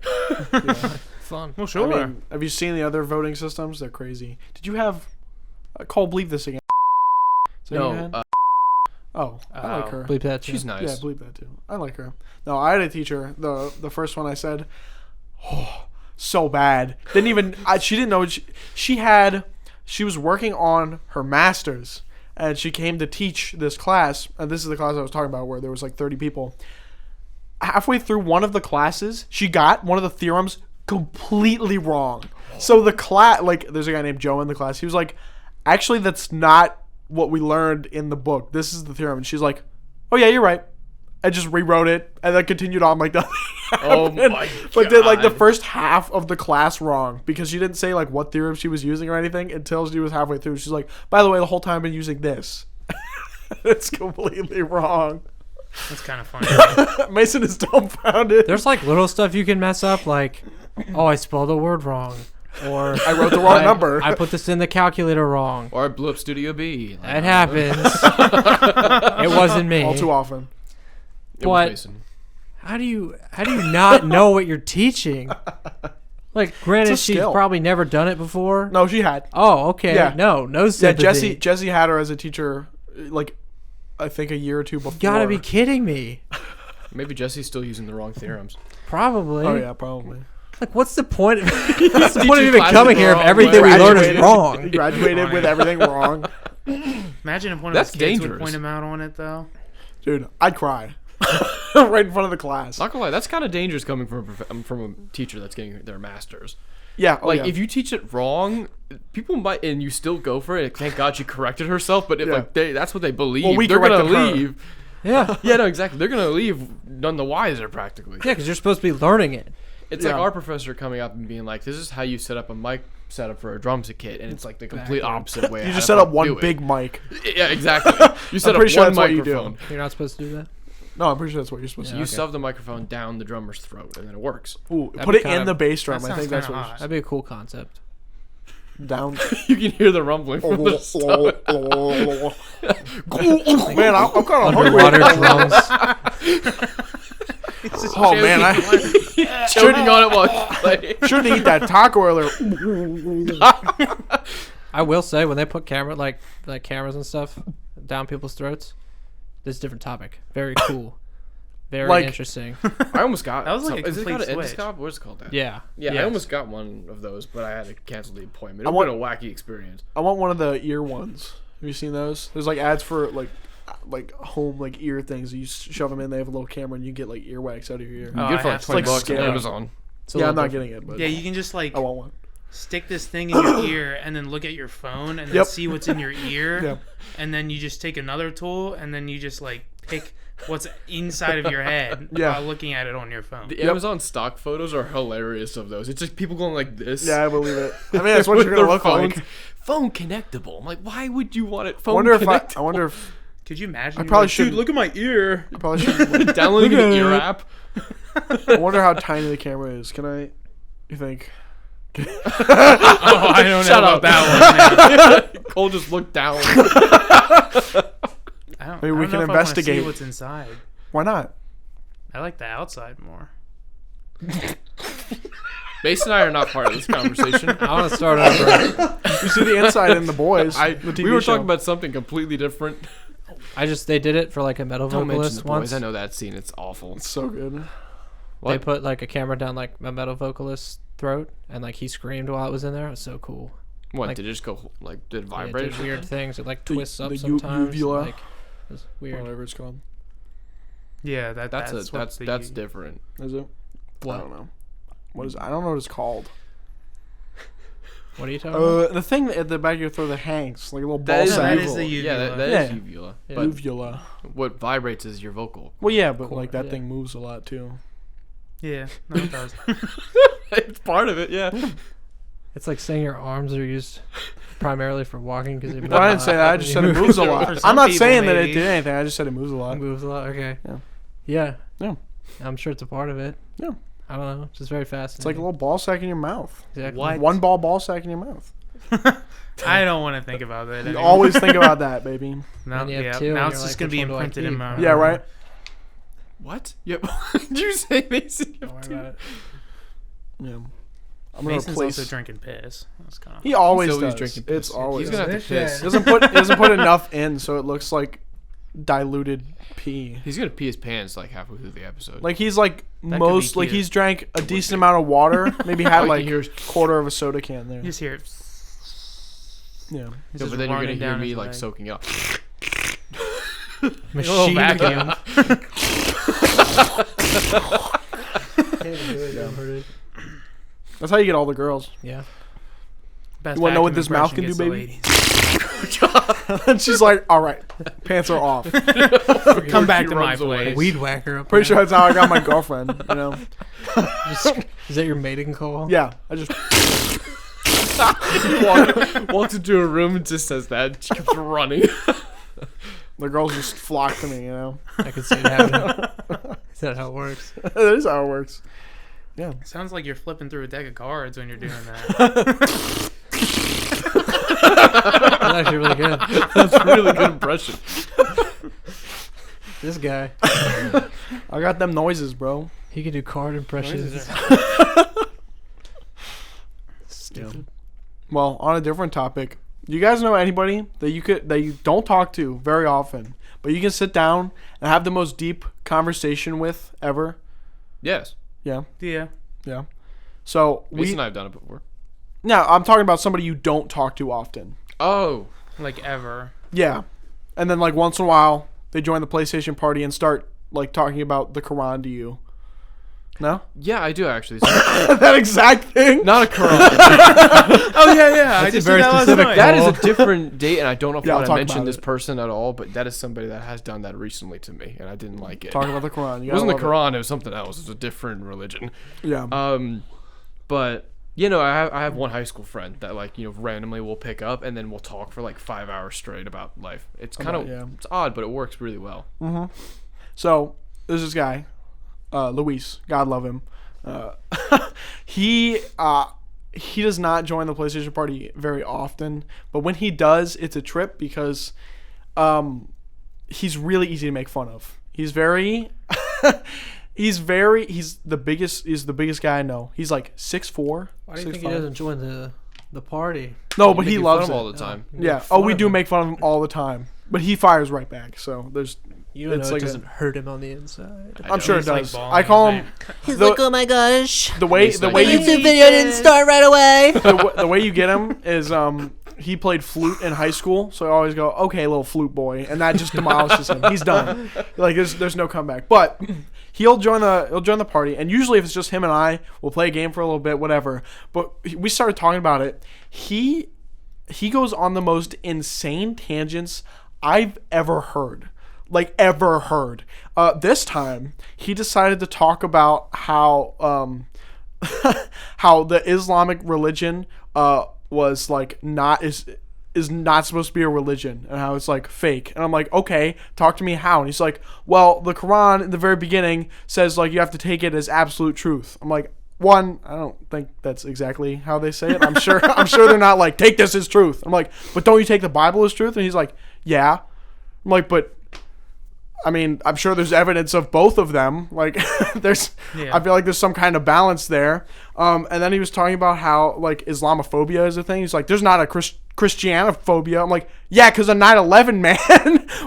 Fun. Well, I sure. mean, have you seen the other voting systems? They're crazy. Did you have Cole bleep this again? Is that you No, had? Oh, I like her. Bleep that too. she's nice. Yeah, bleep that too. I like her. No, I had a teacher. The first one I said, oh, so bad. Didn't even. She didn't know. She was working on her master's, and she came to teach this class. And this is the class I was talking about, where there was like 30 people. Halfway through one of the classes, she got one of the theorems completely wrong. So the class, like, there's a guy named Joe in the class. He was like, actually, that's not what we learned in the book. This is the theorem. And she's like, oh yeah, you're right. I just rewrote it and then continued on like nothing Oh happened. my But did like the God. first half of the class wrong because she didn't say like what theorem she was using or anything until she was halfway through. She's like, by the way, the whole time I've been using this. It's completely wrong. That's kind of funny. Mason is dumbfounded. There's like little stuff you can mess up, like, oh, I spelled a word wrong, or I wrote the wrong number. I put this in the calculator wrong. Or I blew up Studio B. That happens. It wasn't me. All too often. It was But- Mason. How do you not know what you're teaching? Like, granted, It's a she's skill. probably never done it before. No, she had. Oh, okay. Yeah. No Yeah, sympathy. Jesse had her as a teacher, like, I think a year or two before. You gotta be kidding me. Maybe Jesse's still using the wrong theorems. Probably. Oh yeah, probably. Like, what's the point? What's the point of even classes coming the here if wrong everything we way. learn is Graduated- wrong? He graduated with everything wrong. Imagine if one of That's his kids dangerous. would point him out on it, though. Dude, I'd cry. right in front of the class. Not gonna lie, that's kind of dangerous coming from a teacher that's getting their master's. Yeah, Like if you teach it wrong, people might, and you still go for it. Thank God she corrected herself. But if that's what they believe, they're gonna leave. Yeah. Yeah, no, exactly. They're gonna leave none the wiser, practically. Yeah, because you're supposed to be learning it. It's like our professor coming up and being like, "This is how you set up a mic setup for a drum kit," and it's like the complete opposite way. You just set up one big mic. Yeah, exactly. You set up pretty sure one that's what you microphone. do. You're not supposed to do that? No, I'm pretty sure that's what you're supposed to You do. shove the microphone down the drummer's throat, and then it works. Ooh, That'd put be it kind in of- the bass drum. that I think sounds that's kinda what hot. That'd be a cool concept. down. You can hear the rumbling from the stomach. Man, I'm kind of hungry. Underwater drums. Oh man, I Choking on it while you play. shouldn't eat that taco earlier. I will say, when they put cameras and stuff down people's throats, this is a different topic. Very cool. Very Like- interesting. I almost got. That was like a is it called complete an switch. endoscope? What's it called? That? Yeah. Yeah, I Yes. almost got one of those, but I had to cancel the appointment. It I was want- been a wacky experience. I want one of the ear ones. Have you seen those? There's like ads for like home like ear things. You shove them in. They have a little camera, and you get like earwax out of your ear. Oh, Good I for like have to. 20 Like bucks on scary. Amazon. It's a Yeah, I'm little not different. getting it, but Yeah, you can just like I want one. stick this thing in your ear and then look at your phone and then Yep. see what's in your ear. Yep. And then you just take another tool and then you just like pick what's inside of your head Yeah. while looking at it on your phone. The Amazon stock photos are hilarious of those. It's just people going like this. Yeah, I believe it. I mean, that's what with you're gonna their look phones. like. Phone connectable. I'm like, why would you want it phone I wonder connectable? if Could you imagine? I you're probably like, should- Dude, look at my ear. I probably should. Downloading Look an at ear it. app. I wonder how tiny the camera is. Can I? You think? Oh, I don't know Shut about up. that one. Cole just looked down. Maybe we can I don't know if I wanna investigate. See what's inside. Why not? I like the outside more. Mason and I are not part of this conversation. I want to start over. You see the inside in the boys. the TV We were show. talking about something completely different. They did it for like a metal Don't mention vocalist the once. boys. I know that scene. It's awful. It's so good. They What? put like a camera down like a metal vocalist's throat, and like he screamed while it was in there. It was so cool. What? like- did it just go like? Did it Yeah, it vibrate? did weird things. It like The- twists up the sometimes. and, uvula. like, it was weird. Whatever it's called. Yeah, That's what that's the- different. Is it? I What? don't know. What is? I don't know what it's called. What are you talking about? The thing at the back of your throat that hangs, like a little ball That is, sack. that is the uvula. Yeah, that Yeah. is uvula. Yeah. But Uvula. what vibrates is your vocal. Well, yeah, but Core, like that yeah. thing moves a lot too. Yeah, no, it does. It's part of it. Yeah. It's like saying your arms are used primarily for walking because Well, I didn't say that. I just said it moves a For lot. some I'm not people, saying that it maybe. did anything. I just said it moves a lot. It moves a lot. Okay. Yeah. Yeah. Yeah. I'm sure it's a part of it. Yeah. I don't know. It's just very It's like fascinating. a little ball sack in your mouth. Exactly. What? One ball sack in your mouth. I don't want to think about that. You anymore. always think about that, baby. Now, And you have yeah, two, now and it's you're just like, gonna be which one do I imprinted in keep? my. Yeah, right. What? Yep. Did you say Mason? Don't worry about it. Yeah. I'm gonna Mason's replace. also drinking piss. That's kind of. He always He's always does. drinking piss. It's always. He's gonna have to piss. He doesn't put enough in, so it looks like diluted pee. He's gonna pee his pants like halfway through the episode. Like he's like could be most like cute. he's drank a decent amount of water. Maybe had All like you hear a is- quarter of a soda can there. You just hear it. Yeah. It's Yeah, just but then you're gonna running hear down me his like leg. soaking up. Machine vacuum. gun. That's how you get all the girls. Yeah. Best You wanna know what vacuum this mouth impression can do, gets baby? the ladies. And she's like, "All right, pants are off." Come back He to my runs away. place. Weed whacker. Up Pretty there. sure that's how I got my girlfriend. You know? Is that your mating call? Yeah. I just Walks into a room and just says that. She keeps running. the girls just flock to me. You know? I could see it happening. Is that how it works? That is how it works. Yeah. Sounds like you're flipping through a deck of cards when you're doing that. That's actually really good. That's a really good impression. This guy, I got them noises, bro. he can do card impressions. Noises Stupid. Well, on a different topic, do you guys know anybody that you don't talk to very often, but you can sit down and have the most deep conversation with ever? Yes. Yeah. Yeah. Yeah. So Mason and I have done it before. now I'm talking about somebody you don't talk to often. Oh. Like ever. Yeah. And then like once in a while they join the PlayStation party and start like talking about the Quran to you? No? Yeah, I do actually. That exact thing? Not a Quran. Oh yeah. I just very said that last specific. night. That is a different date, and I don't know if Yeah, I I'll want to talk mention about this it. person at all, but that is somebody that has done that recently to me, and I didn't like it. Talking about the Quran. It wasn't the Quran, it was something else. It was a different religion. Yeah. But you know, I have one high school friend that like, you know, randomly will pick up and then we'll talk for like 5 hours straight about life. It's kind of it's odd, but it works really well. So there's this guy, Luis. God love him. He does not join the PlayStation party very often, but when he does, it's a trip because he's really easy to make fun of. He's the biggest guy I know. He's like 6'4". Why do you think he doesn't join the party? No, You but make he fun loves of it. him all the time. Yeah. Oh, we do make fun of him all the time, but he fires right back. So there's. You know, It's it like doesn't hurt him on the inside. I'm sure it He's, like, does. balling I call his him He's the- like, oh my gosh, the way He's the like- way my you YouTube video didn't start right away. the way you get him is he played flute in high school, so I always go, okay, little flute boy, and that just demolishes him. He's done. Like there's no comeback. But he'll join the party, and usually if it's just him and I, we'll play a game for a little bit, whatever. But we started talking about it. He goes on the most insane tangents I've ever heard. This time he decided to talk about how how the Islamic religion was like is not supposed to be a religion, and how it's like fake. And I'm like, okay, talk to me how. And he's like, well, the Quran in the very beginning says like you have to take it as absolute truth. I'm like, one, I don't think that's exactly how they say it. I'm sure they're not like, take this as truth. I'm like, but don't you take the Bible as truth? And he's like, yeah. I'm like, but I mean, I'm sure there's evidence of both of them. Like, I feel like there's some kind of balance there. And then he was talking about how like Islamophobia is a thing. He's like, there's not a Christianophobia. I'm like, yeah, because of 9/11, man.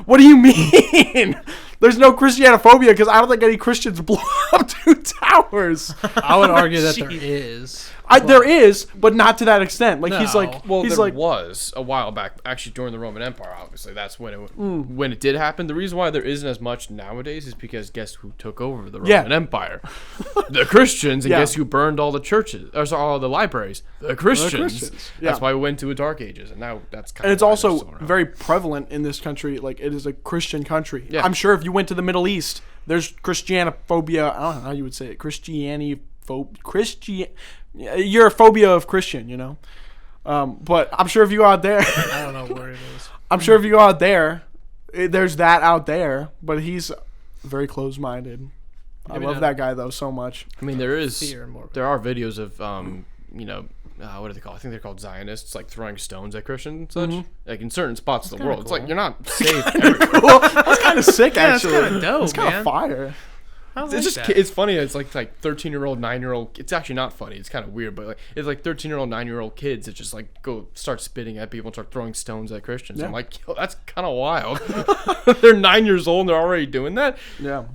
What do you mean? There's no Christianophobia because I don't think any Christians blew up 2 towers. I would argue that there is. There is, but not to that extent. Like he's like, Well, he's there like, was a while back, actually during the Roman Empire. Obviously, that's when it did happen. The reason why there isn't as much nowadays is because guess who took over the Roman Empire? The Christians, and guess who burned all the churches or all the libraries? The Christians. Yeah. That's why we went to a dark ages, and now that's kind and of. it's also very prevalent in this country. Like it is a Christian country. Yeah. I'm sure if you went to the Middle East, there's Christianophobia. I don't know how you would say it. You're a phobia of Christian, you know. But I'm sure if you go out there, I don't know where it is. I'm sure if you go out there, there's that out there. But he's very closed-minded. I Maybe love not. that guy though so much. I mean, there are videos of what are they called? I think they're called Zionists, like throwing stones at Christians and such. Like in certain spots of the world, it's like you're not safe. Cool. That's kind of sick, That's actually. kind of dope, It's kind man. of fire. I like It's just that. it's funny. It's like 13-year-old, 9-year-old. It's actually not funny. It's kind of weird, but like it's like 13-year-old, 9-year-old kids that just like go start spitting at people and start throwing stones at Christians. Yeah. I'm like, yo, that's kind of wild. They're 9 years old and they're already doing that. Yeah.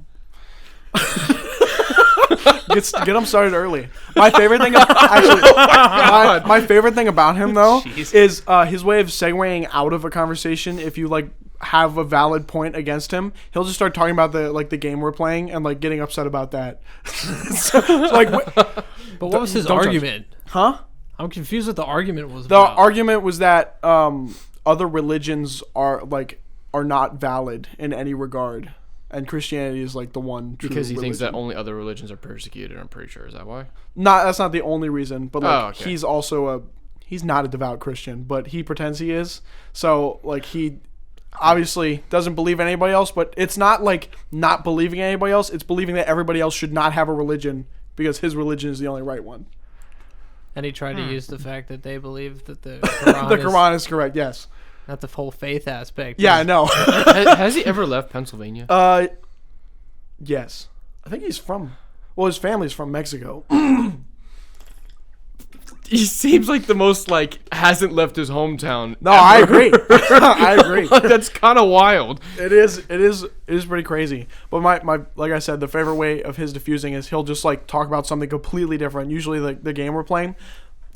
Get them started early. My favorite thing, my favorite thing about him though Jeez. is his way of segueing out of a conversation. If you like have a valid point against him, he'll just start talking about the game we're playing and like getting upset about that. so, like, But what was his don't touch argument? huh? I'm confused what the argument was The about. argument was that other religions are not valid in any regard. And Christianity is like the one true Because he thinks religion. that only other religions are persecuted. I'm pretty sure. Is that why? That's not the only reason, but like okay. he's also he's not a devout Christian, but he pretends he is. So like he obviously doesn't believe in anybody else, but it's not like not believing in anybody else, it's believing that everybody else should not have a religion because his religion is the only right one. And he tried to use the fact that they believe that the Quran, The Quran is correct, yes. not the whole faith aspect. Yeah, I know. Has he ever left Pennsylvania? Yes. I think his family's from Mexico. He seems like the most like hasn't left his hometown. No, I agree. I agree. Like, that's kind of wild. It is pretty crazy. But my like I said, the favorite way of his diffusing is he'll just like talk about something completely different. Usually like the game we're playing.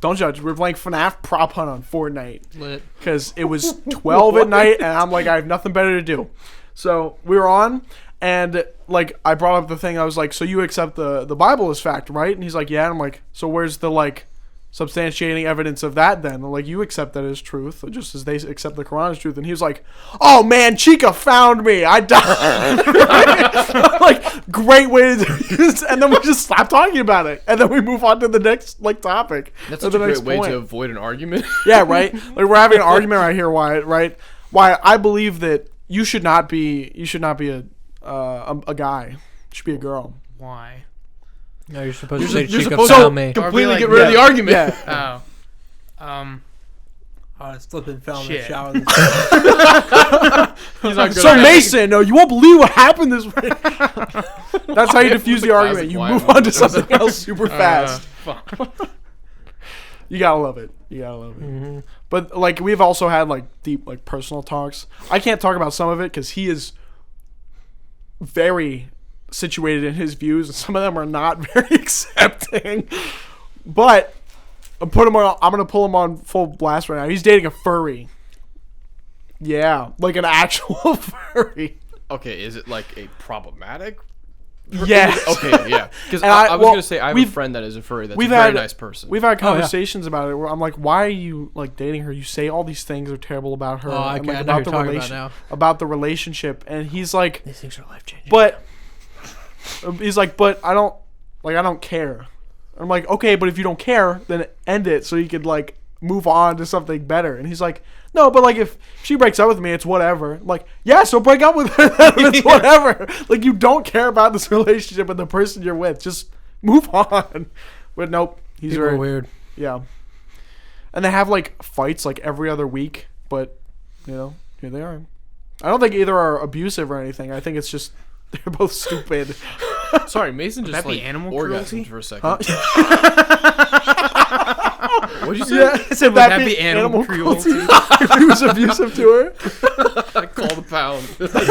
Don't judge. We're playing FNAF Prop Hunt on Fortnite. Lit. Because it was 12 at night and I'm like, I have nothing better to do. So we were on And like I brought up the thing, I was like, so you accept the Bible as fact, right? And he's like, yeah. And I'm like, so where's the like substantiating evidence of that then? I'm like, you accept that as truth, just as they accept the Quran as truth. And he was like, oh man, Chica found me. I died. Like, great way to do this. And then we just stop talking about it. And then we move on to the next like topic. That's such a great way to avoid an argument. Yeah, right? Like we're having an argument right here, Wyatt, right? Why I believe that you should not be a guy. You should be a girl. Why? No, you're supposed to say Chica supposed found to me. completely like, get rid of the argument. Yeah. Oh. It's flipping fell in the Shit. shower. He's not good So at it. Mason, no, you won't believe what happened this week. That's how you diffuse the argument. You move on to something else super fast. Fuck. You gotta love it. You gotta love it. But like we've also had like deep like personal talks. I can't talk about some of it because he is very situated in his views, and some of them are not very accepting. But I'm gonna pull him on full blast right now. He's dating a furry. Yeah, like an actual furry. Okay, is it like a problematic? Yes. Okay, yeah. Because And I was well, gonna say I have a friend that is a furry. That's a we've very had- nice person. We've Oh, had conversations about it where I'm like, why are you like dating her? You say all these things are terrible about her. Oh, I and, know like, what you're talking about now. about the relationship. And he's like, These things are life changing. but he's like, but I don't care. I'm like, okay, but if you don't care, then end it so you could like move on to something better. And he's like, no, but like if she breaks up with me, it's whatever. I'm like, yeah, so break up with her. It's whatever. Like you don't care about this relationship and the person you're with. Just move on. But nope, he's People are very weird. Yeah. And they have like fights like every other week, but you know, here they are. I don't think either are abusive or anything. I think it's just they're both stupid. Sorry, Mason just that be like animal orgasmed cruelty? for a second. What'd you say? Yeah, I said, would that be animal cruelty? If he was abusive to her, Call the pound.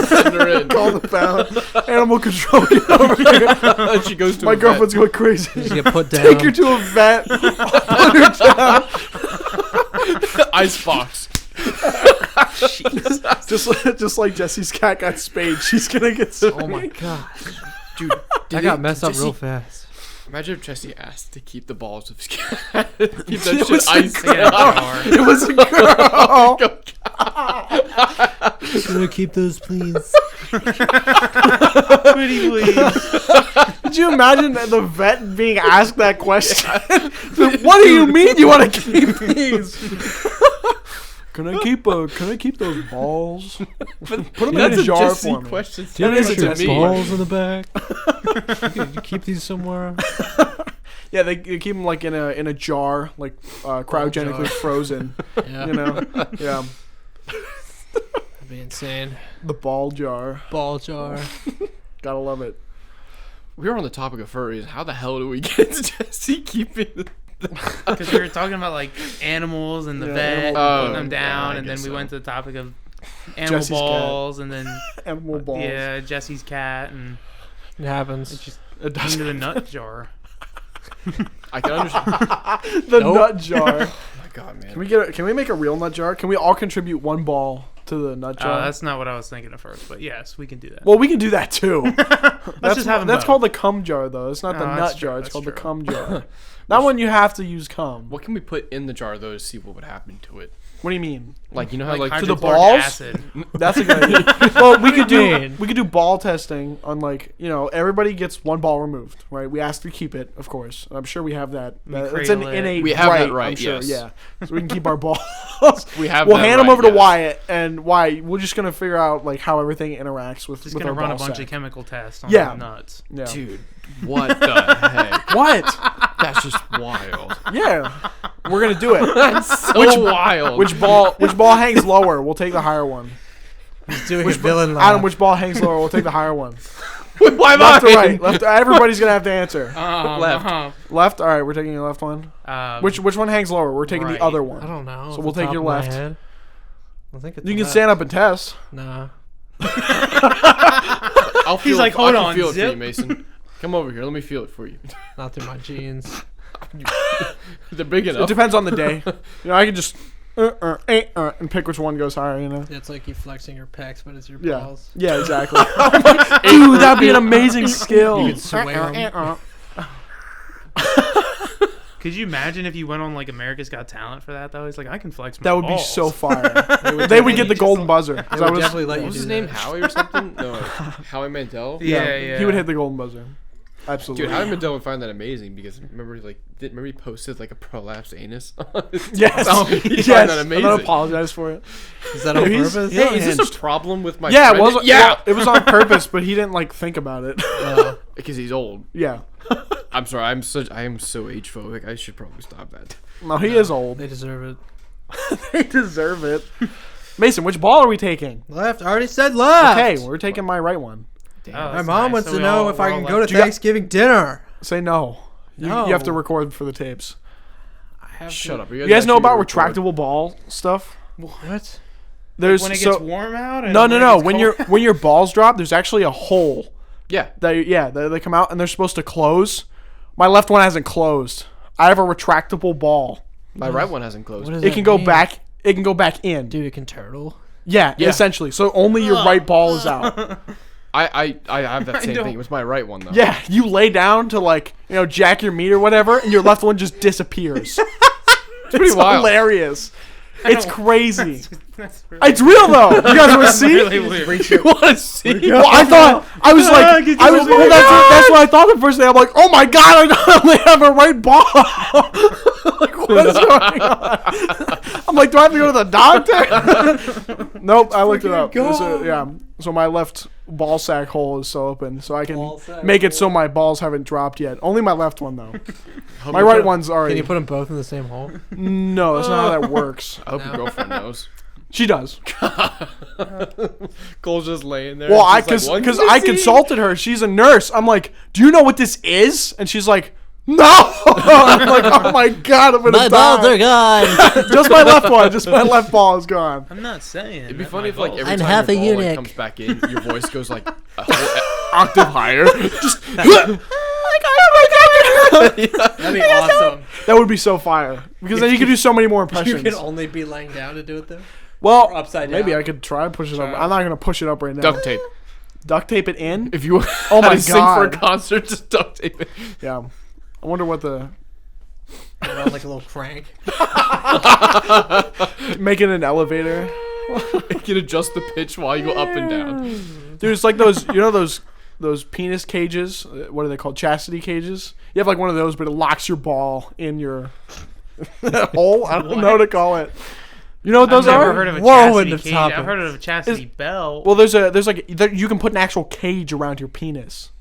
Send her in. call the pound. Animal control, get over here. And she goes to My a girlfriend's going crazy. Just get put down. Take her to a vet. Put her down. vet. Ice box. Just like Jesse's cat got spayed, she's gonna get spayed. Oh my gosh. Dude, I got messed up Jesse- real fast. Imagine if Jesse asked to keep the balls of his cat. Keep that It shit was a iced Yeah, out. It was a girl. Can I keep those, please? Pretty please. Did you imagine the vet being asked that question? What do you mean you want to keep these? Can I keep those balls? Put them in That's a a jar Jesse for me. question. That is a Your Jesse balls in the back. You keep these somewhere. Yeah, they keep them like in a jar, like cryogenically jar. frozen. Yeah. You know, yeah, That'd be insane. the ball jar. Ball jar. Gotta love it. We were on the topic of furries. How the hell do we get to Jesse keeping the Because we were talking about like animals and the Yeah, vet, animal- and putting them yeah, down, I and then guess we so. went to the topic of animal Jesse's cat. balls, and then Animal balls. yeah, Jesse's cat, and It happens. just It does. into the nut jar. I can understand. The Nope. nut jar. Oh my god, man. Can we make a real nut jar? Can we all contribute one ball to the nut jar? That's not what I was thinking at first, but yes, we can do that. Well, we can do that too. Let's just have them That's both. called the cum jar, though. It's not the No, nut that's jar. true, It's that's called the true. cum jar. That one you have to use cum. What can we put in the jar though to see what would happen to it? What do you mean? Like you know how like, to the hydrochloric balls? acid. That's a good idea. Well, we could Man. do ball testing on like everybody gets one ball removed, right? We ask to keep it, of course. I'm sure we have that. It's an cradle it. innate We have right. that right, I'm sure, yes. yeah. So we can keep our balls. we have. We'll that hand them right, over to yes. Wyatt, and Wyatt, we're just gonna figure out like how everything interacts with Just with gonna our run a ball bunch sack. of chemical tests on Yeah. the nuts. Yeah. Dude, what the heck? What? That's just wild. Yeah, we're gonna do it. That's so wild. Which ball hangs lower? We'll take the higher one. He's doing a villain laugh. Adam, which ball hangs lower? We'll take the higher one. Why am Left or I? right? Left. Everybody's gonna have to answer. Left. Left. All right, we're taking the left one. Which one hangs lower? We're taking right. the other one. I don't know. So off we'll the take top your of my left. head. I think it's You can left. stand up and test. Nah. I'll feel He's like, it, hold I can on, feel it for zip. you, Mason. Come over here. Let me feel it for you. Not through my jeans. They're big It enough. depends on the day. I can just and pick which one goes higher. You know. It's like you flexing your pecs, but it's your Yeah. balls. Yeah. Exactly. Dude, that'd be an amazing skill. You could swing 'em. Could you imagine if you went on like America's Got Talent for that though? He's like, I can flex my That would be balls. so fire. They would get the golden buzzer. They 'Cause would I was- definitely let What you was do his that. name? Howie or something? No, Howie Mandel. Yeah. He would hit the golden buzzer. Absolutely. Dude, Howie Mandel would find that amazing because remember he posted like a prolapsed anus. Yes. He'd yes. find that I'm amazing. gonna apologize for it. Is that on He's- purpose? yeah. Hey, is this unhinged. a problem with my Yeah, it friend? was. Yeah, well, it was on purpose, but he didn't like think about it. because he's old. Yeah. I'm sorry. I am so age phobic. I should probably stop that. No, he is old. They deserve it. They deserve it. Mason, which ball are we taking? Left. I already said left. Okay, we're taking my right one. Oh, My that's mom nice. wants So to we know all- if we're I all can go left. to Thanksgiving dinner. Say no. You have to record for the tapes. I have Shut to. up. You guys know actually about record? retractable ball stuff? What? There's when it so gets warm out. And no. when it gets When cold? when your balls drop, there's actually a hole Yeah. that they come out and they're supposed to close. My left one hasn't closed. I have a retractable ball. My right one hasn't closed. What does It that can go mean? back. It can go back in. Dude, it can turtle. Yeah, Yeah. essentially. So only your right ball is out. I have that same don't- thing. It was my right one though. Yeah, you lay down to like jack your meat or whatever, and your left one just disappears. It's pretty wild. hilarious. It's don't- crazy. That's really It's real though. You guys want to see? really weird. You want to see? Well, I thought I was like, that's what I thought the first day. I'm like, oh my god, I only have a right ball. Like, what is going on? I'm like, do I have to go to the doctor? Nope, I looked it up. Yeah, so my left ball sack hole is so open, so I can Ball sack make it so my balls haven't dropped yet. Only my left one though. Hope My your right girl- one's already. Can you put them both in the same hole? No, that's not how that works. I hope your girlfriend knows. She does. Cole's just laying there. Well, and she's like, because "What I did you see?" consulted her. She's a nurse. I'm like, do you know what this is? And she's like, no. I'm like, oh my god, I'm gonna die. gone. Just my left one. Just my left ball is gone. I'm not saying. It'd be that funny my if like balls- every I'm time half your a ball like, eunuch. comes back in, your voice goes like a whole octave higher. Just That'd be awesome. That would be so fire. Because then you could do so many more You impressions. can only be laying down to do it though. Well, upside maybe down. I could try and push it up. I'm not gonna push it up right now. duct tape. Duct tape it in. If you Oh my had to sing for a God. concert, just duct tape it. Yeah. I wonder what the Put it on like a little crank. make it an elevator. You can adjust the pitch while you go up and down. Dude, it's like those those penis cages. What are they called? Chastity cages. You have like one of those, but it locks your ball in your hole. I don't know what to call it. You know what those I've never are? heard of a Whirlwind chastity of cage. topics. I've heard of a chastity belt. Well, there's like you can put an actual cage around your penis,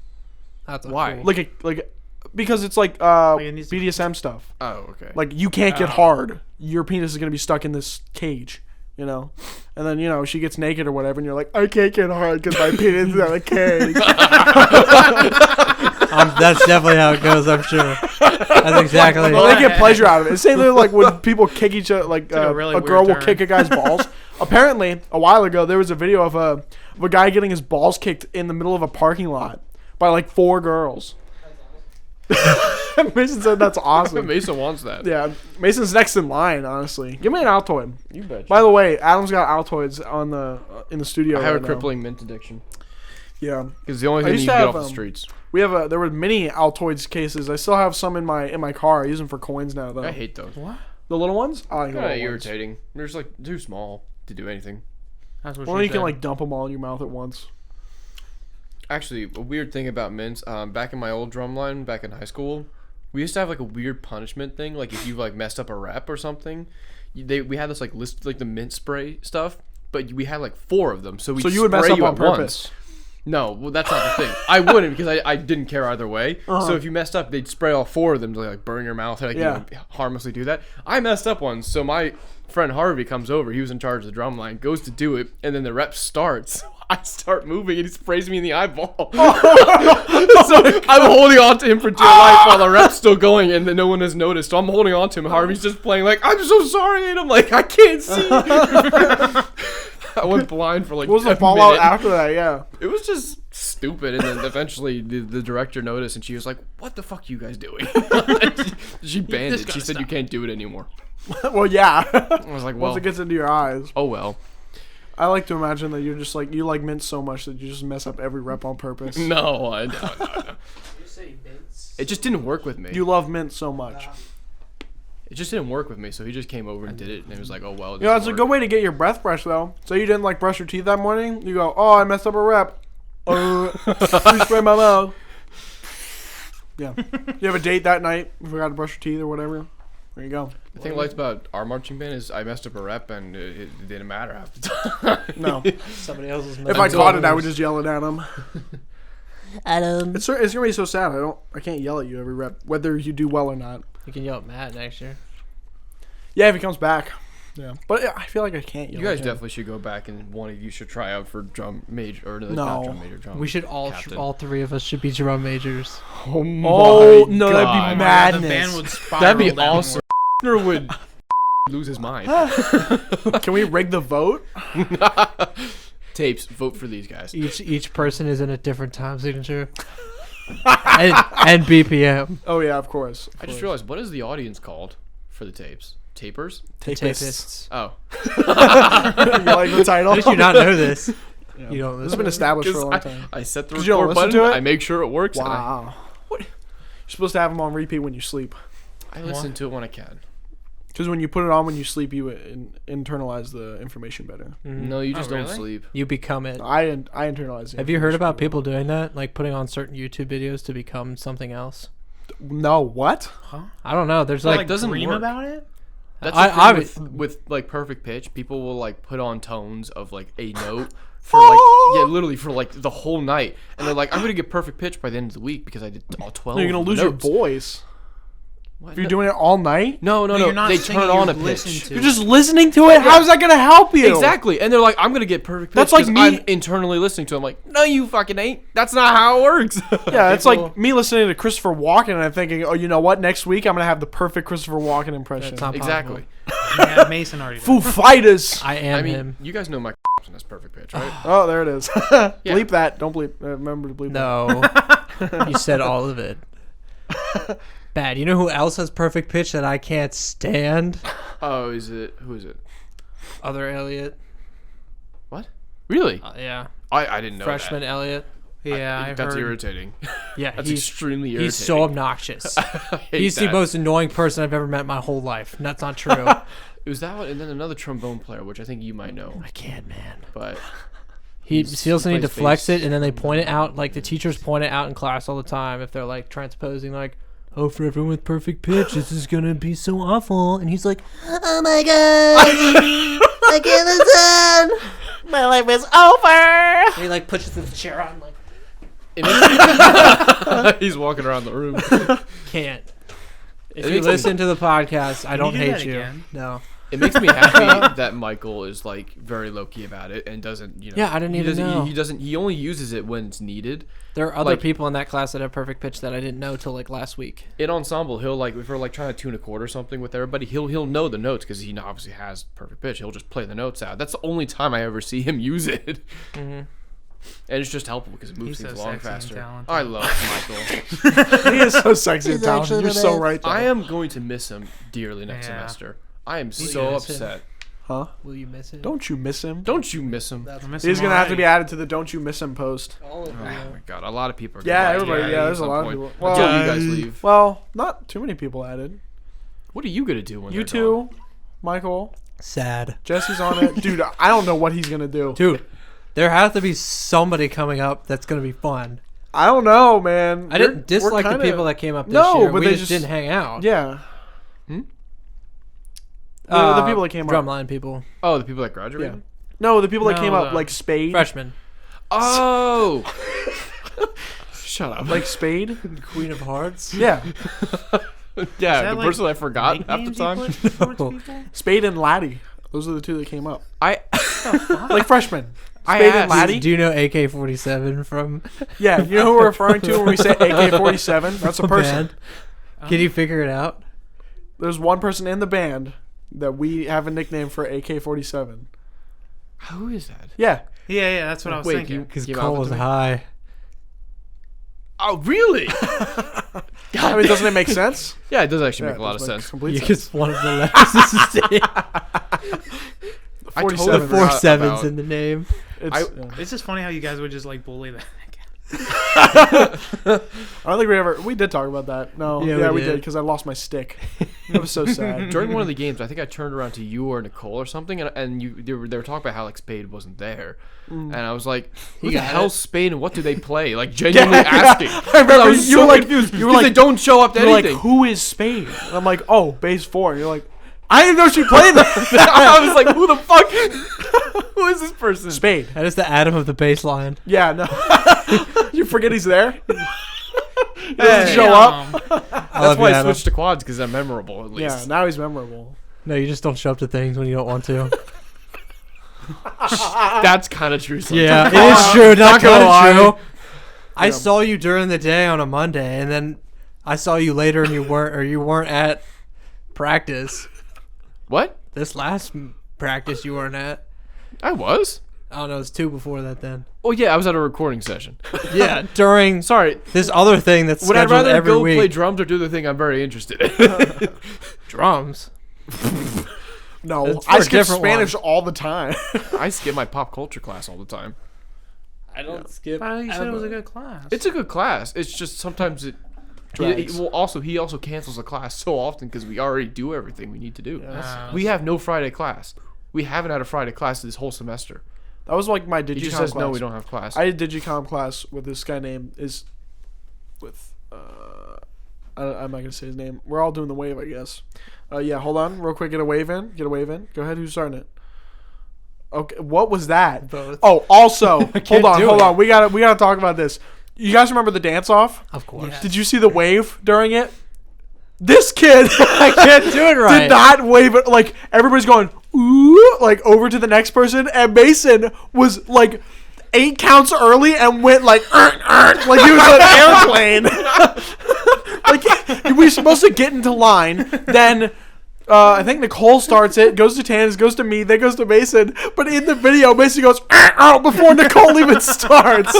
That's Why? Cool. like because it's like it needs to- BDSM stuff. Oh, okay. Like you can't get hard. Your penis is gonna be stuck in this cage. And then she gets naked or whatever, and you're like, I can't get hard because my penis is in a cage. That's definitely how it goes. I'm sure. That's exactly. Well, they get pleasure out of it. It's same thing like when people kick each other, like a really a girl weird will term. kick a guy's balls. Apparently, a while ago, there was a video of a guy getting his balls kicked in the middle of a parking lot by like 4 girls. Mason said that's awesome. Mason wants that. Yeah, Mason's next in line. Honestly, give me an Altoid. You bet. By the way, Adam's got Altoids on the in the studio. I have right a now. crippling mint addiction. Yeah, Because the only I thing used you to can get have, off the streets. we have there were many Altoids cases. I still have some in my car. I use them for coins now though. I hate those. What? The little ones. I like the Kind of little ones. irritating. They're just like too small to do anything. That's what Well, she you can said. like dump them all in your mouth at once. Actually, a weird thing about mints. Back in my old drumline, back in high school, we used to have like a weird punishment thing. Like if you like messed up a rep or something, we had this like list like the mint spray stuff, but we had like 4 of them. So So you would mess spray up you on at purpose. once. No, well that's not the thing. I wouldn't because I didn't care either way. So if you messed up, they'd spray all 4 of them to like burn your mouth, like Yeah. harmlessly do that. I messed up once, so my friend Harvey comes over. He was in charge of the drum line, goes to do it, and then the rep starts. I start moving, and he sprays me in the eyeball. So I'm holding on to him for dear life while the rep's still going, and then no one has noticed. So I'm holding on to him. Harvey's just playing like, I'm so sorry, and I'm like, I can't see. I went blind for like What was the a fallout minute. after that? Yeah. It was just stupid, and then eventually the director noticed, and she was like, "What the fuck are you guys doing?" She banned This it. She gotta said you stop. can't do it anymore. Well, yeah. I was like, well, Once it gets into your eyes. oh well. I like to imagine that you're just like, you like mint so much that you just mess up every rep on purpose. No. You say mints? It just didn't work with me. You love mint so much. It just didn't work with me, so he just came over and did it, and it was like, oh well. You know, it's a good way to get your breath fresh, though. So you didn't like brush your teeth that morning. You go, oh, I messed up a rep. Please spray my mouth. Yeah. You have a date that night. You forgot to brush your teeth or whatever. There you go. The thing I liked about our marching band is I messed up a rep, and it didn't matter half the time. No. Somebody else's. If I caught it, I would just yell it at him. Adam. It's gonna be so sad. I can't yell at you every rep, whether you do well or not. You can yell at Matt next year. Yeah, if he comes back. Yeah, but I feel like I can't yell. You guys at him. definitely should go back, and one of you should try out for drum major or not No. drum major. Drum. We should captain. all three of us should be drum majors. Oh my Oh no, that'd God. be madness. The band would spiral That'd be downward. awesome. Would lose his mind. Can we rig the vote? Tapes, vote for these guys. Each person is in a different time signature. and BPM. Oh yeah, of course. I just realized, what is the audience called for the tapes? Tapers? Tapists. Oh. You like the title? How did you not know this? Yeah. You don't This has been established for a long 'Cause time. I set the 'Cause you don't record listen button, to it? I make sure it works. and Wow. What? You're supposed to have them on repeat when you sleep. I listen to it when I can. Because when you put it on when you sleep, you internalize the information better. No, you just don't really? sleep. You become it. I internalize it. Have you heard about people doing that? Like putting on certain YouTube videos to become something else? No, what? I don't know. There's Like, like, doesn't dream work. about it? That's I the thing with like perfect pitch. People will like put on tones of like a note for like literally for like the whole night, and they're like, I'm gonna get perfect pitch by the end of the week because I did all 12. No, you're gonna of the lose your notes. voice. What? If you're doing it all night, No. you're not They singing, turn on you a listen pitch. to you're it. just listening to it. How's that gonna help you? Exactly, and they're like, I'm gonna get perfect pitch. That's like 'cause me- I'm internally listening to. It. I'm like, no, you fucking ain't. That's not how it works. Yeah, it's People- like me listening to Christopher Walken and I'm thinking, oh, you know what? Next week I'm gonna have the perfect Christopher Walken impression. That's not exactly. Yeah, Mason already Foo does. Fighters. I am I mean, him. you guys know my that's perfect pitch, right? Oh, there it is. Bleep that. Don't bleep. Remember to bleep that. No. You said all of it. Bad. You know who else has perfect pitch that I can't stand? Oh, is it? Who is it? Other Elliot. What? Really? Yeah. I didn't know Freshman Elliot. Yeah, I've that's heard. irritating. Yeah, That's he's extremely irritating. he's so obnoxious. I hate He's the that. most annoying person I've ever met in my whole life. And that's not true. It was that one, and then another trombone player, which I think you might know, I can't, man. but He feels the need to plays flex bass. it, and then they point it out. Like the teachers point it out in class all the time if they're like transposing, like, "Oh, for everyone with perfect pitch, this is gonna be so awful." And he's like, "Oh my god, I can't listen. My life is over." And he like pushes his chair on, like, he's walking around the room. can't. If It you makes me- listen to the podcast, I don't you do hate that you. again? No. It makes me happy that Michael is like very low key about it and doesn't, you know. Yeah, I didn't he even doesn't, know. He doesn't. He only uses it when it's needed. There are other Like- people in that class that have perfect pitch that I didn't know till like last week. In ensemble, he'll like if we're like trying to tune a chord or something with everybody, he'll know the notes because he obviously has perfect pitch. He'll just play the notes out. That's the only time I ever see him use it. Mm-hmm. And it's just helpful because it moves He's things so along sexy and faster. talented. I love Michael. He is so sexy and He's talented. actually You're the so best. right. There. I am going to miss him dearly next Yeah. semester. I am you so miss him? upset. Huh? Will you miss it? Don't you miss him? Don't you miss him? I miss He's him gonna have to already. be added to the "Don't you miss him" post. All of Oh you. my god, a lot of people are Yeah, gonna everybody. die Yeah, at there's a some lot of point. people. Until Well, you guys leave. Well, not too many people added. What are you gonna do when You they're gone? two, Michael, Sad. Jesse's on it, dude. I don't know what he's gonna do. Dude, there has to be somebody coming up that's going to be fun. I don't know, man. I didn't dislike the people that came up this No, year. but We they just just- didn't hang out. Yeah. Hmm? The people that came up. Drumline people. Oh, the people that graduated. Yeah. No, the people that No, came up, the- like Spade. Freshmen. Oh. Shut up. Like Spade. Queen of Hearts. Yeah. yeah, that the like person I forgot half the nicknames you time. put towards No. people? Spade and Laddie. Those are the two that came up. I Like freshmen. I Spade and asked- Laddie. Do you know AK-47 from Yeah, you know who we're referring to when we say AK-47? That's a person. band? Can you figure it out? There's one person in the band that we have a nickname for AK-47. Who is that? Yeah. Yeah, that's what I was Wait, thinking. Because Give Cole Alvin was to me. high. Oh, really? I mean, doesn't it make sense? Yeah, it does actually Yeah, make a it lot does of make sense. complete You sense. just one of the letters is the same. I 47. totally Four forgot sevens about- in the name. It's just funny how you guys would just like bully that. I don't think we did talk about that. No, Yeah, yeah, we we did. did because I lost my stick. It was so sad. During one of the games, I think I turned around to you or Nicole or something, and they were talking about how like Spade wasn't there, and I was like, "Who the got hell's it. Spade and what do they play?" Like genuinely asking. I remember I was you so were like, confused you were because like, they don't show up to you're like, anything. who is Spade? And I'm like, oh, base 4. And you're like, I didn't know she played that. I was like, "Who the fuck? Who is this person?" Spade. That is the Adam of the baseline. Yeah, no. You forget he's there. He doesn't Hey, show up. That's why I switched to quads because they're memorable at Yeah, least. now he's memorable. No, you just don't show up to things when you don't want to. That's kind of true. Sometimes. Yeah, it is true. Not gonna gonna lie. true. I saw you during the day on a Monday, and then I saw you later, and you weren't at practice. What? This last practice you weren't at. I was. I don't know. It was 2 before that. Then. Oh yeah, I was at a recording session. Yeah, during Sorry. this other thing that's Would I scheduled rather every go week. play drums or do the thing I'm very interested in? Drums. No, It's for I a skip different Spanish all the time. I skip my pop culture class all the time. I don't skip. You said it was a ever. good class. It's a good class. It's just sometimes it. Drags. He also cancels the class so often because we already do everything we need to do. Uh, We have no Friday class. We haven't had a Friday class this whole semester. That was like my He Digicom just says class. no, we don't have class. I did Digicom class with this guy named I'm not gonna say his name. We're all doing the wave, I guess. Yeah, hold on, real quick. Get a wave in. Go ahead. Who's starting it? Okay, what was that? Both. Oh, also, can't hold do it. on. We gotta talk about this. You guys remember the dance off? Of course. Yeah. Did you see the wave during it? This kid I can't do it right. did not wave it. Like everybody's going ooh, like over to the next person, and Mason was like 8 counts early and went like like he was an airplane. Like we were supposed to get into line, then I think Nicole starts it, goes to Tannis, goes to me, then goes to Mason. But in the video, Mason goes before Nicole even starts.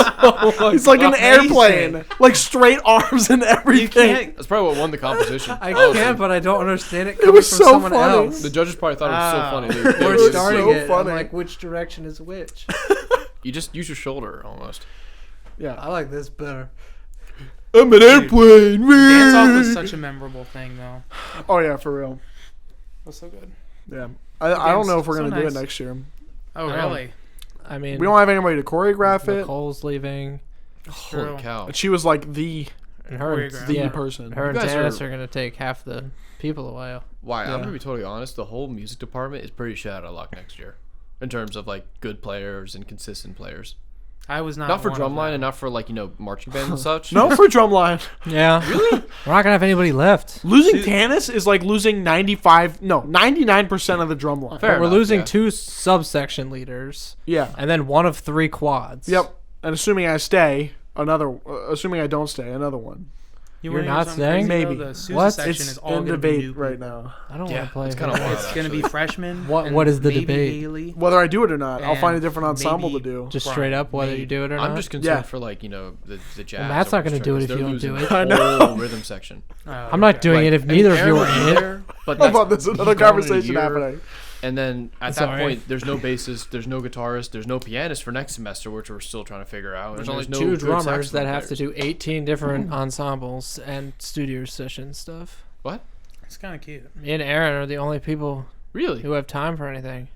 He's like an airplane, like straight arms and you everything. can't. That's probably what won the competition. I honestly. can't, but I don't understand it It coming was from so someone funny. else. The judges probably thought it was so funny. Ah. They We're was just- starting so it. funny. I'm like, which direction is which? You just use your shoulder almost. Yeah, I like this better. I'm an airplane. Dance off was such a memorable thing, though. Oh yeah, for real. That's so good. Yeah, I don't know if we're So gonna do it nice. next year. Oh, I don't- really? I mean, We don't have anybody to choreograph it. Nicole's leaving, Holy True. cow! And she was like the and her, Choreograph. yeah, person. her and You guys Tannis are- are gonna take half the people away. Why? Yeah. I'm gonna be totally honest. The whole music department is pretty shit out of luck next year, in terms of like good players and consistent players. I was not. Not for one of drumline them. and not for like marching bands and such. No for drumline. Yeah, really? We're not gonna have anybody left. Losing See- Tannis is like losing 99% of the drumline. Fair But we're enough, losing yeah. 2 subsection leaders, Yeah. and then 1 of 3 quads. Yep. And assuming I stay, assuming I don't stay, another one. You You're wanna not hear something staying? crazy, though? Maybe. The Sousa What? section It's is all in gonna be debate new right people. now. I don't Yeah, want to play. it's for kinda that. wild. It's gonna be Actually. freshmen. What- and what is the maybe debate? Haley. Whether I do it or not, I'll find a And different ensemble to maybe- do. Just Right. straight up, whether you Maybe. do it or I'm not. just concerned Yeah. for like the jazz. Matt's not gonna orchestra, do it 'cause if they're you don't losing do it. the I know. whole rhythm section. Oh, I'm not okay. doing it if neither of you Aaron are will in be it. there, but How that's, about this? Another he's gone in a conversation year, happening. And then at It's that alright. point, there's no bassist, there's no guitarist, there's no pianist for next semester, which we're still trying to figure out. There's and only no 2 good drummers saxophone that have to players. do 18 different ensembles and studio session stuff. What? It's kind of cute. Me and Aaron are the only people Really? who have time for anything,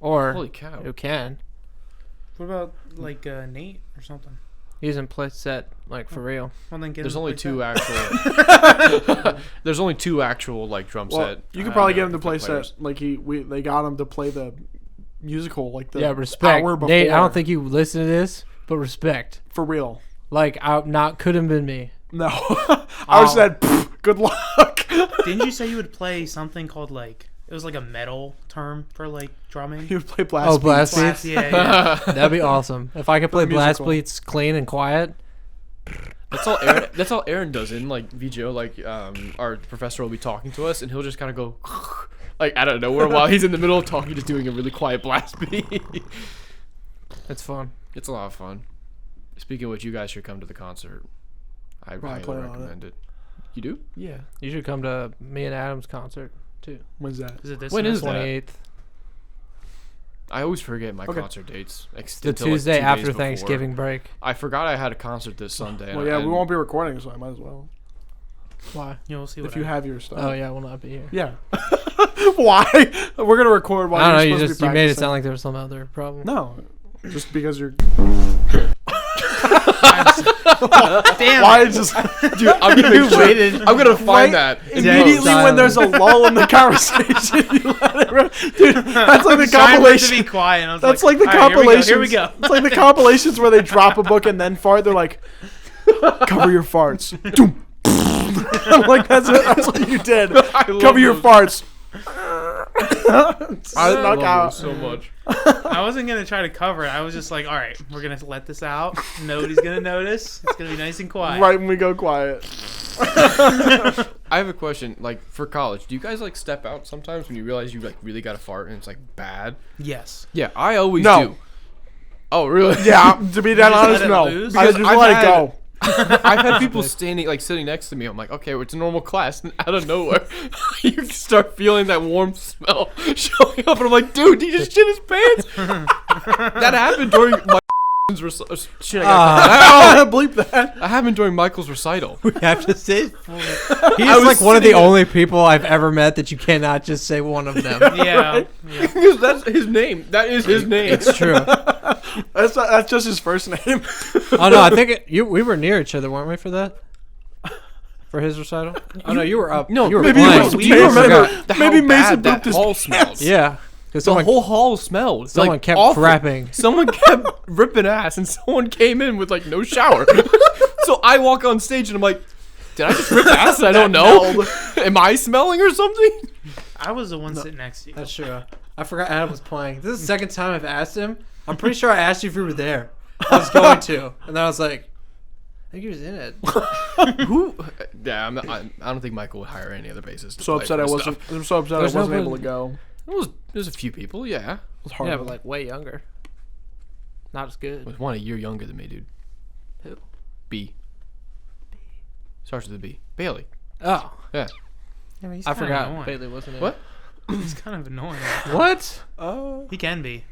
or Holy cow! who can. What about like Nate or something? He doesn't play set like for real. Well, then get There's him to only play 2 set. actual. There's only 2 actual like drum Well, set. you could probably get him to different play players. set. Like they got him to play the musical like the Yeah, respect. hour before. Nate, I don't think you listen to this, but respect. for real. Like, could have been me. No, I was said good luck. Didn't you say you would play something called like it was like a metal term for like drumming? He would play blast. Oh, beats. blast Blast, beats. yeah, yeah. That'd be awesome. If I could play blast musical. beats clean and quiet. That's all. Aaron, that's all Aaron does in like VGO. Like our professor will be talking to us, and he'll just kind of go like out of nowhere while he's in the middle of talking, just doing a really quiet blast beat. It's fun. It's a lot of fun. Speaking of which, you guys should come to the concert. I Well, I highly plan on it. recommend it. You do? Yeah. You should come to me and Adam's concert too. When's that? Is it this When is semester? that? 28th. I always forget my Okay. concert dates. The until, like, Tuesday 2 days after before. Thanksgiving break. I forgot I had a concert this Sunday. Well, yeah, we won't be recording, so I might as well. Why? You'll see what If you I have your stuff. Oh yeah, we'll not be here. Yeah. Why? We're gonna record while I don't know. you're You supposed just to be you made it practicing. sound like there was some other problem. No, just because you're. Damn. Why it. just Dude, I'm gonna make sure. I'm gonna find Right that. immediately No, when there's a lull in the conversation? You let it run. Dude, that's like the Trying for it to compilation. be quiet. And I was That's like the "All right, compilations. Here we go. It's like the compilations where they drop a book and then fart. They're like, cover your farts. Doom. I'm like, that's what you did. Cover your farts. I Knock love out. those so much. I wasn't gonna try to cover it. I was just like, all right, we're gonna let this out. Nobody's gonna notice. It's gonna be nice and quiet. Right when we go quiet. I have a question. Like for college, do you guys like step out sometimes when you realize you like really got to fart and it's like bad? Yes. Yeah, I always No. do. Oh really? Yeah, to be that just honest, let it no. loose? I just Because I've let it had- go. I've had people standing like sitting next to me. I'm like, okay, well, it's a normal class, and out of nowhere, you start feeling that warm smell showing up, and I'm like, dude, he just shit his pants. That happened during my shit. Bleep that. That happened during Michael's recital. We have to say he's was like one of the sitting- only people I've ever met that you cannot just say one of them. Yeah. Yeah. Because that's his name. That is his name. It's true. That's just his first name. Oh no, I think we were near each other, weren't we, for that? For his recital? Oh no, you were up. No, you were maybe playing. it was Do Mason. you remember Maybe how Mason bad that pooped his hall pants. smells? Yeah, because The someone whole hall smelled. someone like, kept awful. crapping. Someone kept ripping ass, and someone came in with like no shower. So I walk on stage and I'm like, did I just rip ass? And I don't know. Am I smelling or something? I was the one sitting next to you. That's true. I forgot Adam was playing. This is the second time I've asked him. I'm pretty sure I asked you if you were there. I was going to, and then I was like, I think he was in it. Who? Yeah, I don't think Michael would hire any other bassist. to So play upset for I this wasn't. stuff. I'm so upset There's I wasn't nobody- able to go. There's a few people. Yeah, It was hard. Yeah, but like way younger. Not as good. there's one a year younger than me, dude. Who? B. Starts with a B. Bailey. Oh, Yeah. Yeah, he's I kinda forgot. annoying. Bailey wasn't in. What? He's kind of annoying. What? He can be.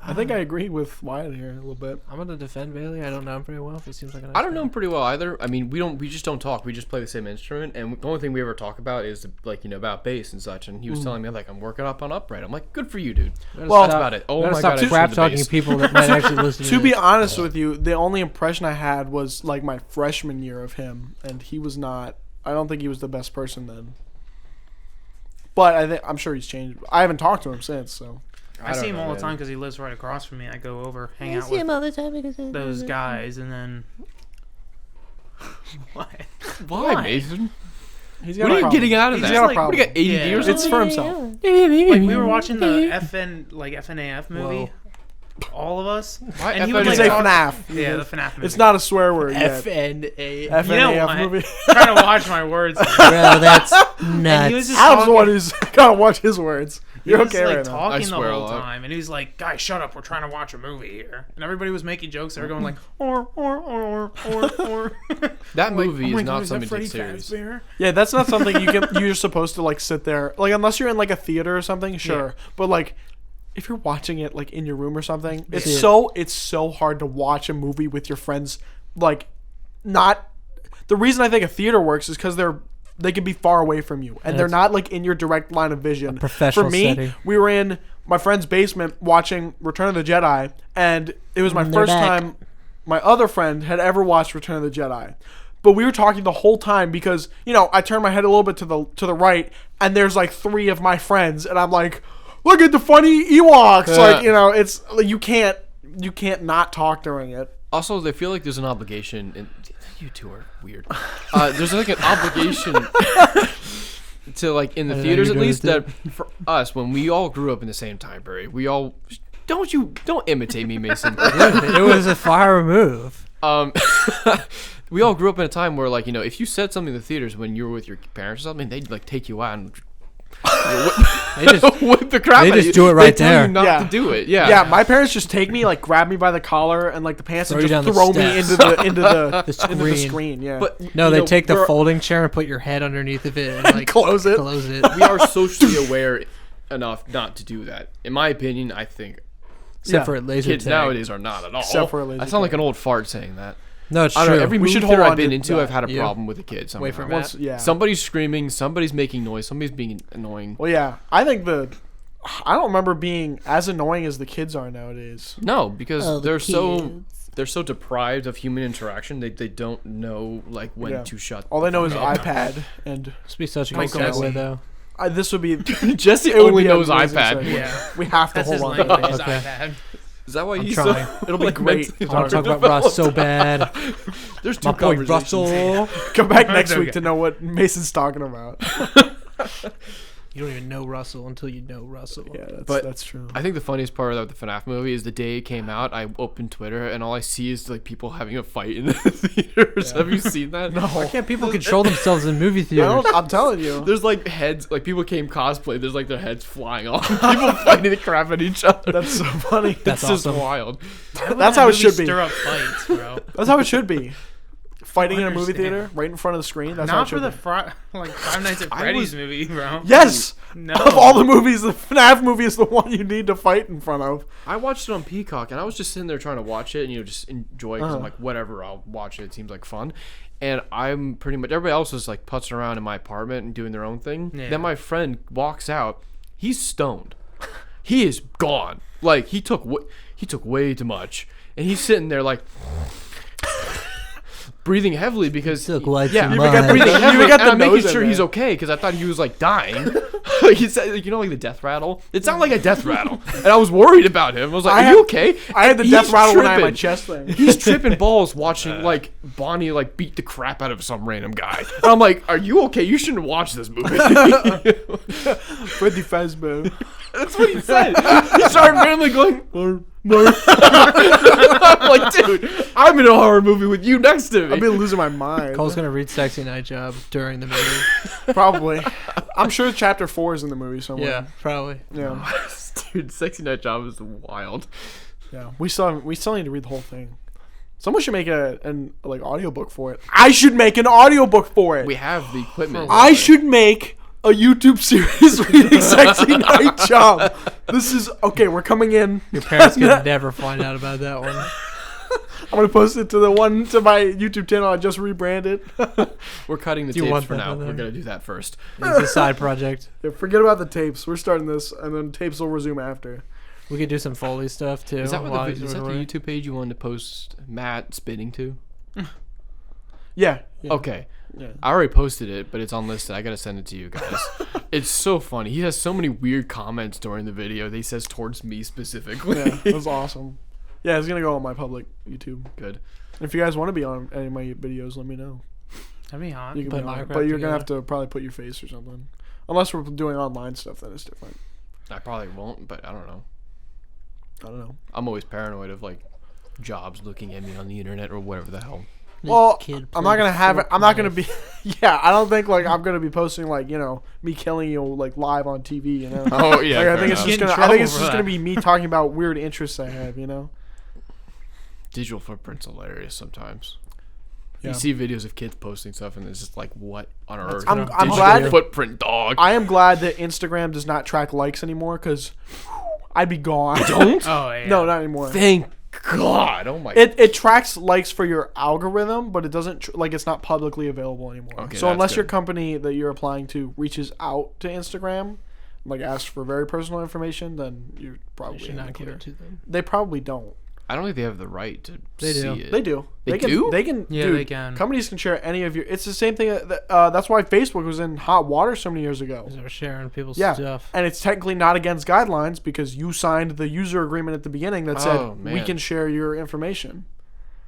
I think I agree with Wyatt here a little bit. I'm gonna defend Bailey. I don't know him pretty well. It seems like a nice I don't know guy. him pretty well either. I mean, we just don't talk. We just play the same instrument, and the only thing we ever talk about is like about bass and such. And he was telling me like I'm working up on upright. I'm like, good for you, dude. Well, That's about it. Oh my stop god, I crap should've talking bass. people that might actually listen to To be this. honest with you, the only impression I had was like my freshman year of him, and he was not. I don't think he was the best person then. But I'm sure he's changed. I haven't talked to him since, so. I see don't him know, all the man. time because he lives right across from me. I go over, hang out see him with all the time because those guys, and then. What? Why, Mason? He's What are you getting out of He's that? got a What do you got? ADD Yeah. or It's something? for himself. Like we were watching the FNAF movie, Whoa. all of us, Why and he FNAF? would It's like a talk- FNAF. Yeah, the FNAF movie. It's not a swear word yet. FNA. FNAF You know what? movie. Trying to watch my words. Bro, that's And he was nuts. just Adam's the talking, one who's gotta watch his words. he You're was okay like right now. I talking the swear a whole lot. time, and he was like, "Guys, shut up! We're trying to watch a movie here." And everybody was making jokes. They were going like, or. That movie Oh is my God, not is that something to Freddy take serious. Fazbear? Yeah, that's not something you're supposed to like sit there like unless you're in like a theater or something. Sure, but like if you're watching it like in your room or something, it's Yeah. it's so hard to watch a movie with your friends. Like, not the reason I think a theater works is because they can be far away from you and they're That's- not like in your direct line of vision. professional For me, setting. we were in my friend's basement watching Return of the Jedi, and it was my And they're first back. time my other friend had ever watched Return of the Jedi. But we were talking the whole time because, I turned my head a little bit to the right, and there's like three of my friends, and I'm like, look at the funny Ewoks. Yeah. It's like, you can't not talk during it. Also, they feel like there's an obligation, and you two are weird. There's like an obligation to like in the I know theaters you're at doing least it that for us when we all grew up in the same time period, we all don't imitate me, Mason. It was a fire move. We all grew up in a time where like if you said something in the theaters when you were with your parents or something, they'd like take you out and They just whip the crap they out of just you. do it right they tell there. you not Yeah. to do it. Yeah. Yeah, my parents just take me, like, grab me by the collar and, like, the pants Throw and you just down the throw me into steps. the into the screen. Yeah. But no, you they know, take the we're- folding chair and put your head underneath of it and like close it. Close it. We are socially aware enough not to do that. In my opinion, I think Except Yeah. for a laser kids tag. nowadays are not at all. Except for a laser I sound like tag. an old fart saying that. No, it's I true. don't know, every We movie should theater hold I've on been to into, that. I've had a Yeah. problem with a kid somehow. Wait for Once, yeah. Somebody's screaming, somebody's making noise, somebody's being annoying. Well, yeah. I think I don't remember being as annoying as the kids are nowadays. No, because Oh, the they're so deprived of human interaction. They don't know like when Yeah. to shut. All they know is the fuck up. iPad, and This would be such a Mike good Tyson. segue, though. this would be. Jesse it would only be a knows amazing iPad. segue. Yeah. We have to That's his hold on. language. His Okay. iPad. Is that why I'm he's trying. so? It'll be like, great. mentally I want to talk about developed? Russ so bad. There's two My boy conversations. Russell. Come back next Okay. week to know what Mason's talking about. You don't even know Russell until you know Russell. Yeah, But that's true. I think the funniest part of the FNAF movie is the day it came out. I opened Twitter and all I see is like people having a fight in the theaters. Yeah. Have you seen that? No. Why can't people control themselves in movie theaters? I'm telling you. There's like heads, like people came cosplay. There's like their heads flying off. People fighting the crap at each other. That's so funny. That's It's just awesome. wild. That's how it should be. Stir up fights, bro. That's how it should be. Fighting in a movie Understand. theater, right in front of the screen. That's how Not it for should the be. like Five Nights at I Freddy's was- movie, bro. Yes. No. Of all the movies, the FNAF movie is the one you need to fight in front of. I watched it on Peacock and I was just sitting there trying to watch it and just enjoy it because I'm Uh-huh. like, whatever, I'll watch it. It seems like fun. And I'm pretty much, everybody else was like putzing around in my apartment and doing their own thing. Yeah. Then my friend walks out. He's stoned. He is gone. Like he took way too much. And he's sitting there like breathing heavily because Took way too yeah, much. breathing You heavily. even got And the I'm making nose in sure there. he's okay because I thought he was like dying. Like he said, like, you know, like the death rattle. It sounded like a death rattle, and I was worried about him. I was like, "Are you okay?" I had the He's death rattle when I had my tripping. chest thing. He's tripping balls watching like Bonnie like beat the crap out of some random guy. And I'm like, "Are you okay? You shouldn't watch this movie." Freddy Fazbear. That's what he said. He started randomly going, I'm like, dude, I'm in a horror movie with you next to me. I've been losing my mind. Cole's gonna read Sexy Night Job during the movie. Probably. I'm sure chapter 4 is in the movie somewhere. Yeah, probably. Yeah. Dude, Sexy Night Job is wild. Yeah. We still need to read the whole thing. Someone should make an like audiobook for it. I should make an audiobook for it. We have the equipment. I should make a YouTube series reading Sexy Night Job. This is okay. We're coming in. Your parents could never find out about that one. I'm gonna post it to my YouTube channel. I just rebranded. We're cutting the Do you tapes want for that now. on there? We're gonna do that first. It's a side project. Yeah, forget about the tapes. We're starting this, and then tapes will resume after. We could do some Foley stuff too. Is that, while what he's is that the recording. YouTube page you wanted to post Matt spitting to? Yeah. Okay. Yeah. I already posted it, but it's unlisted. I gotta send it to you guys. It's so funny. He has so many weird comments during the video that he says towards me specifically. Yeah, that was awesome. Yeah, it's gonna go on my public YouTube. Good. If you guys want to be on any of my videos, let me know. That'd be hot. You can Put be on it, Minecraft but you're gonna together. have to probably put your face or something. Unless we're doing online stuff, then it's different. I probably won't, but I don't know. I don't know. I'm always paranoid of like jobs looking at me on the internet or whatever the hell. Well, Kid I'm not played gonna have it. I'm not gonna be. Fortnite. Yeah, I don't think like I'm gonna be posting like me killing you like live on TV. You know. Oh yeah. Like, I fair think it's enough. just Get in gonna. I trouble think it's for just that. gonna be me talking about weird interests I have. You know. Digital footprint's hilarious sometimes. Yeah. You see videos of kids posting stuff, and it's just like, what on earth? I'm Digital glad- footprint, dog. I am glad that Instagram does not track likes anymore because I'd be gone. Don't. Oh yeah. No, not anymore. Thank God. Oh my. It tracks likes for your algorithm, but it doesn't it's not publicly available anymore. Okay, so that's unless your good. company that you're applying to reaches out to Instagram, like asks for very personal information, then you're You probably should in the not give clear. it to them. They probably don't. I don't think they have the right to They see do. it. They do. They can, do? They can. Yeah, dude, they can. Companies can share any of your. It's the same thing. That's why Facebook was in hot water so many years ago. They're sharing people's Yeah, stuff. and it's technically not against guidelines because you signed the user agreement at the beginning that said Oh, we man. can share your information.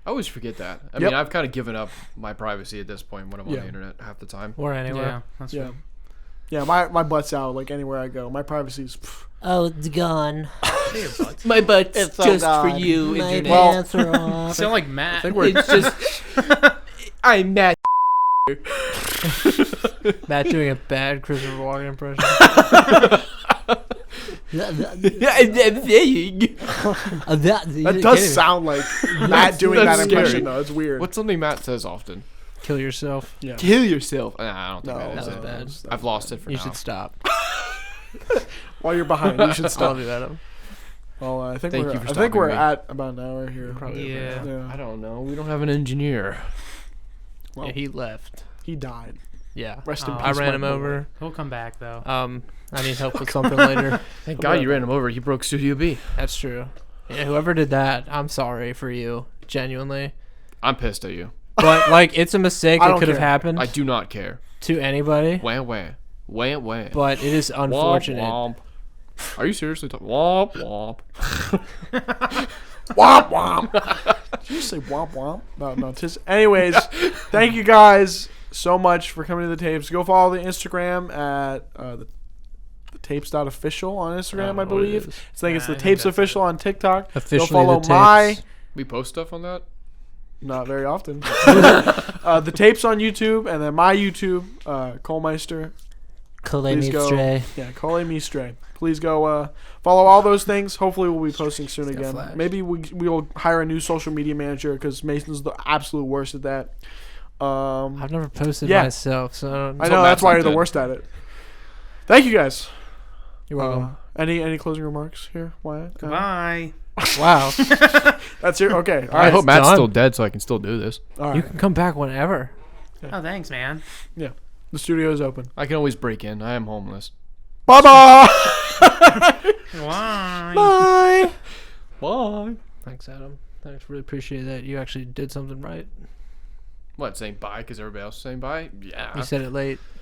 I always forget that. I Yep. mean, I've kind of given up my privacy at this point when I'm on Yeah. the internet half the time. Or anywhere. Yeah, that's Yeah. true. Yeah, my butt's out like anywhere I go. My privacy's. Oh, it's gone. Hey, your butts. My butt's It's so gone. My Well- pants are off. You sound like Matt. I think we're It's just I'm mad. Matt doing a bad Christopher Walken impression. That does sound like Matt doing that that's impression, scary. though. It's weird. What's something Matt says often? Kill yourself. Yeah. Kill yourself. Nah, I don't think No, that is that it. was bad. I've lost it for You now. should stop. While you're behind, you should I'll stop. do that. Well, I think Thank we're you for I think stopping we're me. at about an hour here. Probably Yeah. Yeah. I don't know. We don't have an engineer. Well, Yeah, he left. he died. Yeah. Rest in Oh. peace. I ran my him boy. over. He'll come back though. I need help with something later. Thank God you ran him over. He broke Studio B. That's true. Yeah, whoever did that, I'm sorry for you, genuinely. I'm pissed at you. But like, it's a mistake I that don't could have care. happened I do not care. to anybody. Wah wah. Wah wah. But it is unfortunate. Womp, womp. Are you seriously talking? Womp womp. Womp womp. Did you say womp womp? No. Just, anyways, thank you guys so much for coming to the tapes. Go follow the Instagram at the tapes.official on Instagram, I believe. I think it's the I think tapes that's official on TikTok. Officially Go follow the my. tapes. We post stuff on that? Not very often. The tapes on YouTube and then my YouTube, Colemeister. Kalei Please go. Stray. Yeah, Cole Mistre. Please go follow all those things. Hopefully, we'll be posting soon got again. flashed. Maybe we'll hire a new social media manager because Mason's the absolute worst at that. I've never posted Yeah. myself, so I what know that's Matt's why like you're the that. worst at it. Thank you guys. you're welcome. Any closing remarks here, Wyatt? Bye. Wow. That's your okay. All I right. hope Matt's done. still dead so I can still do this. All right. You can come back whenever. Oh, thanks, man. The studio is open. I can always break in. I am homeless. Bye bye. Why? Bye. Bye. Thanks, Adam. Thanks. Really appreciate that. You actually did something right. What, saying bye because everybody else is saying bye? Yeah. You said it late.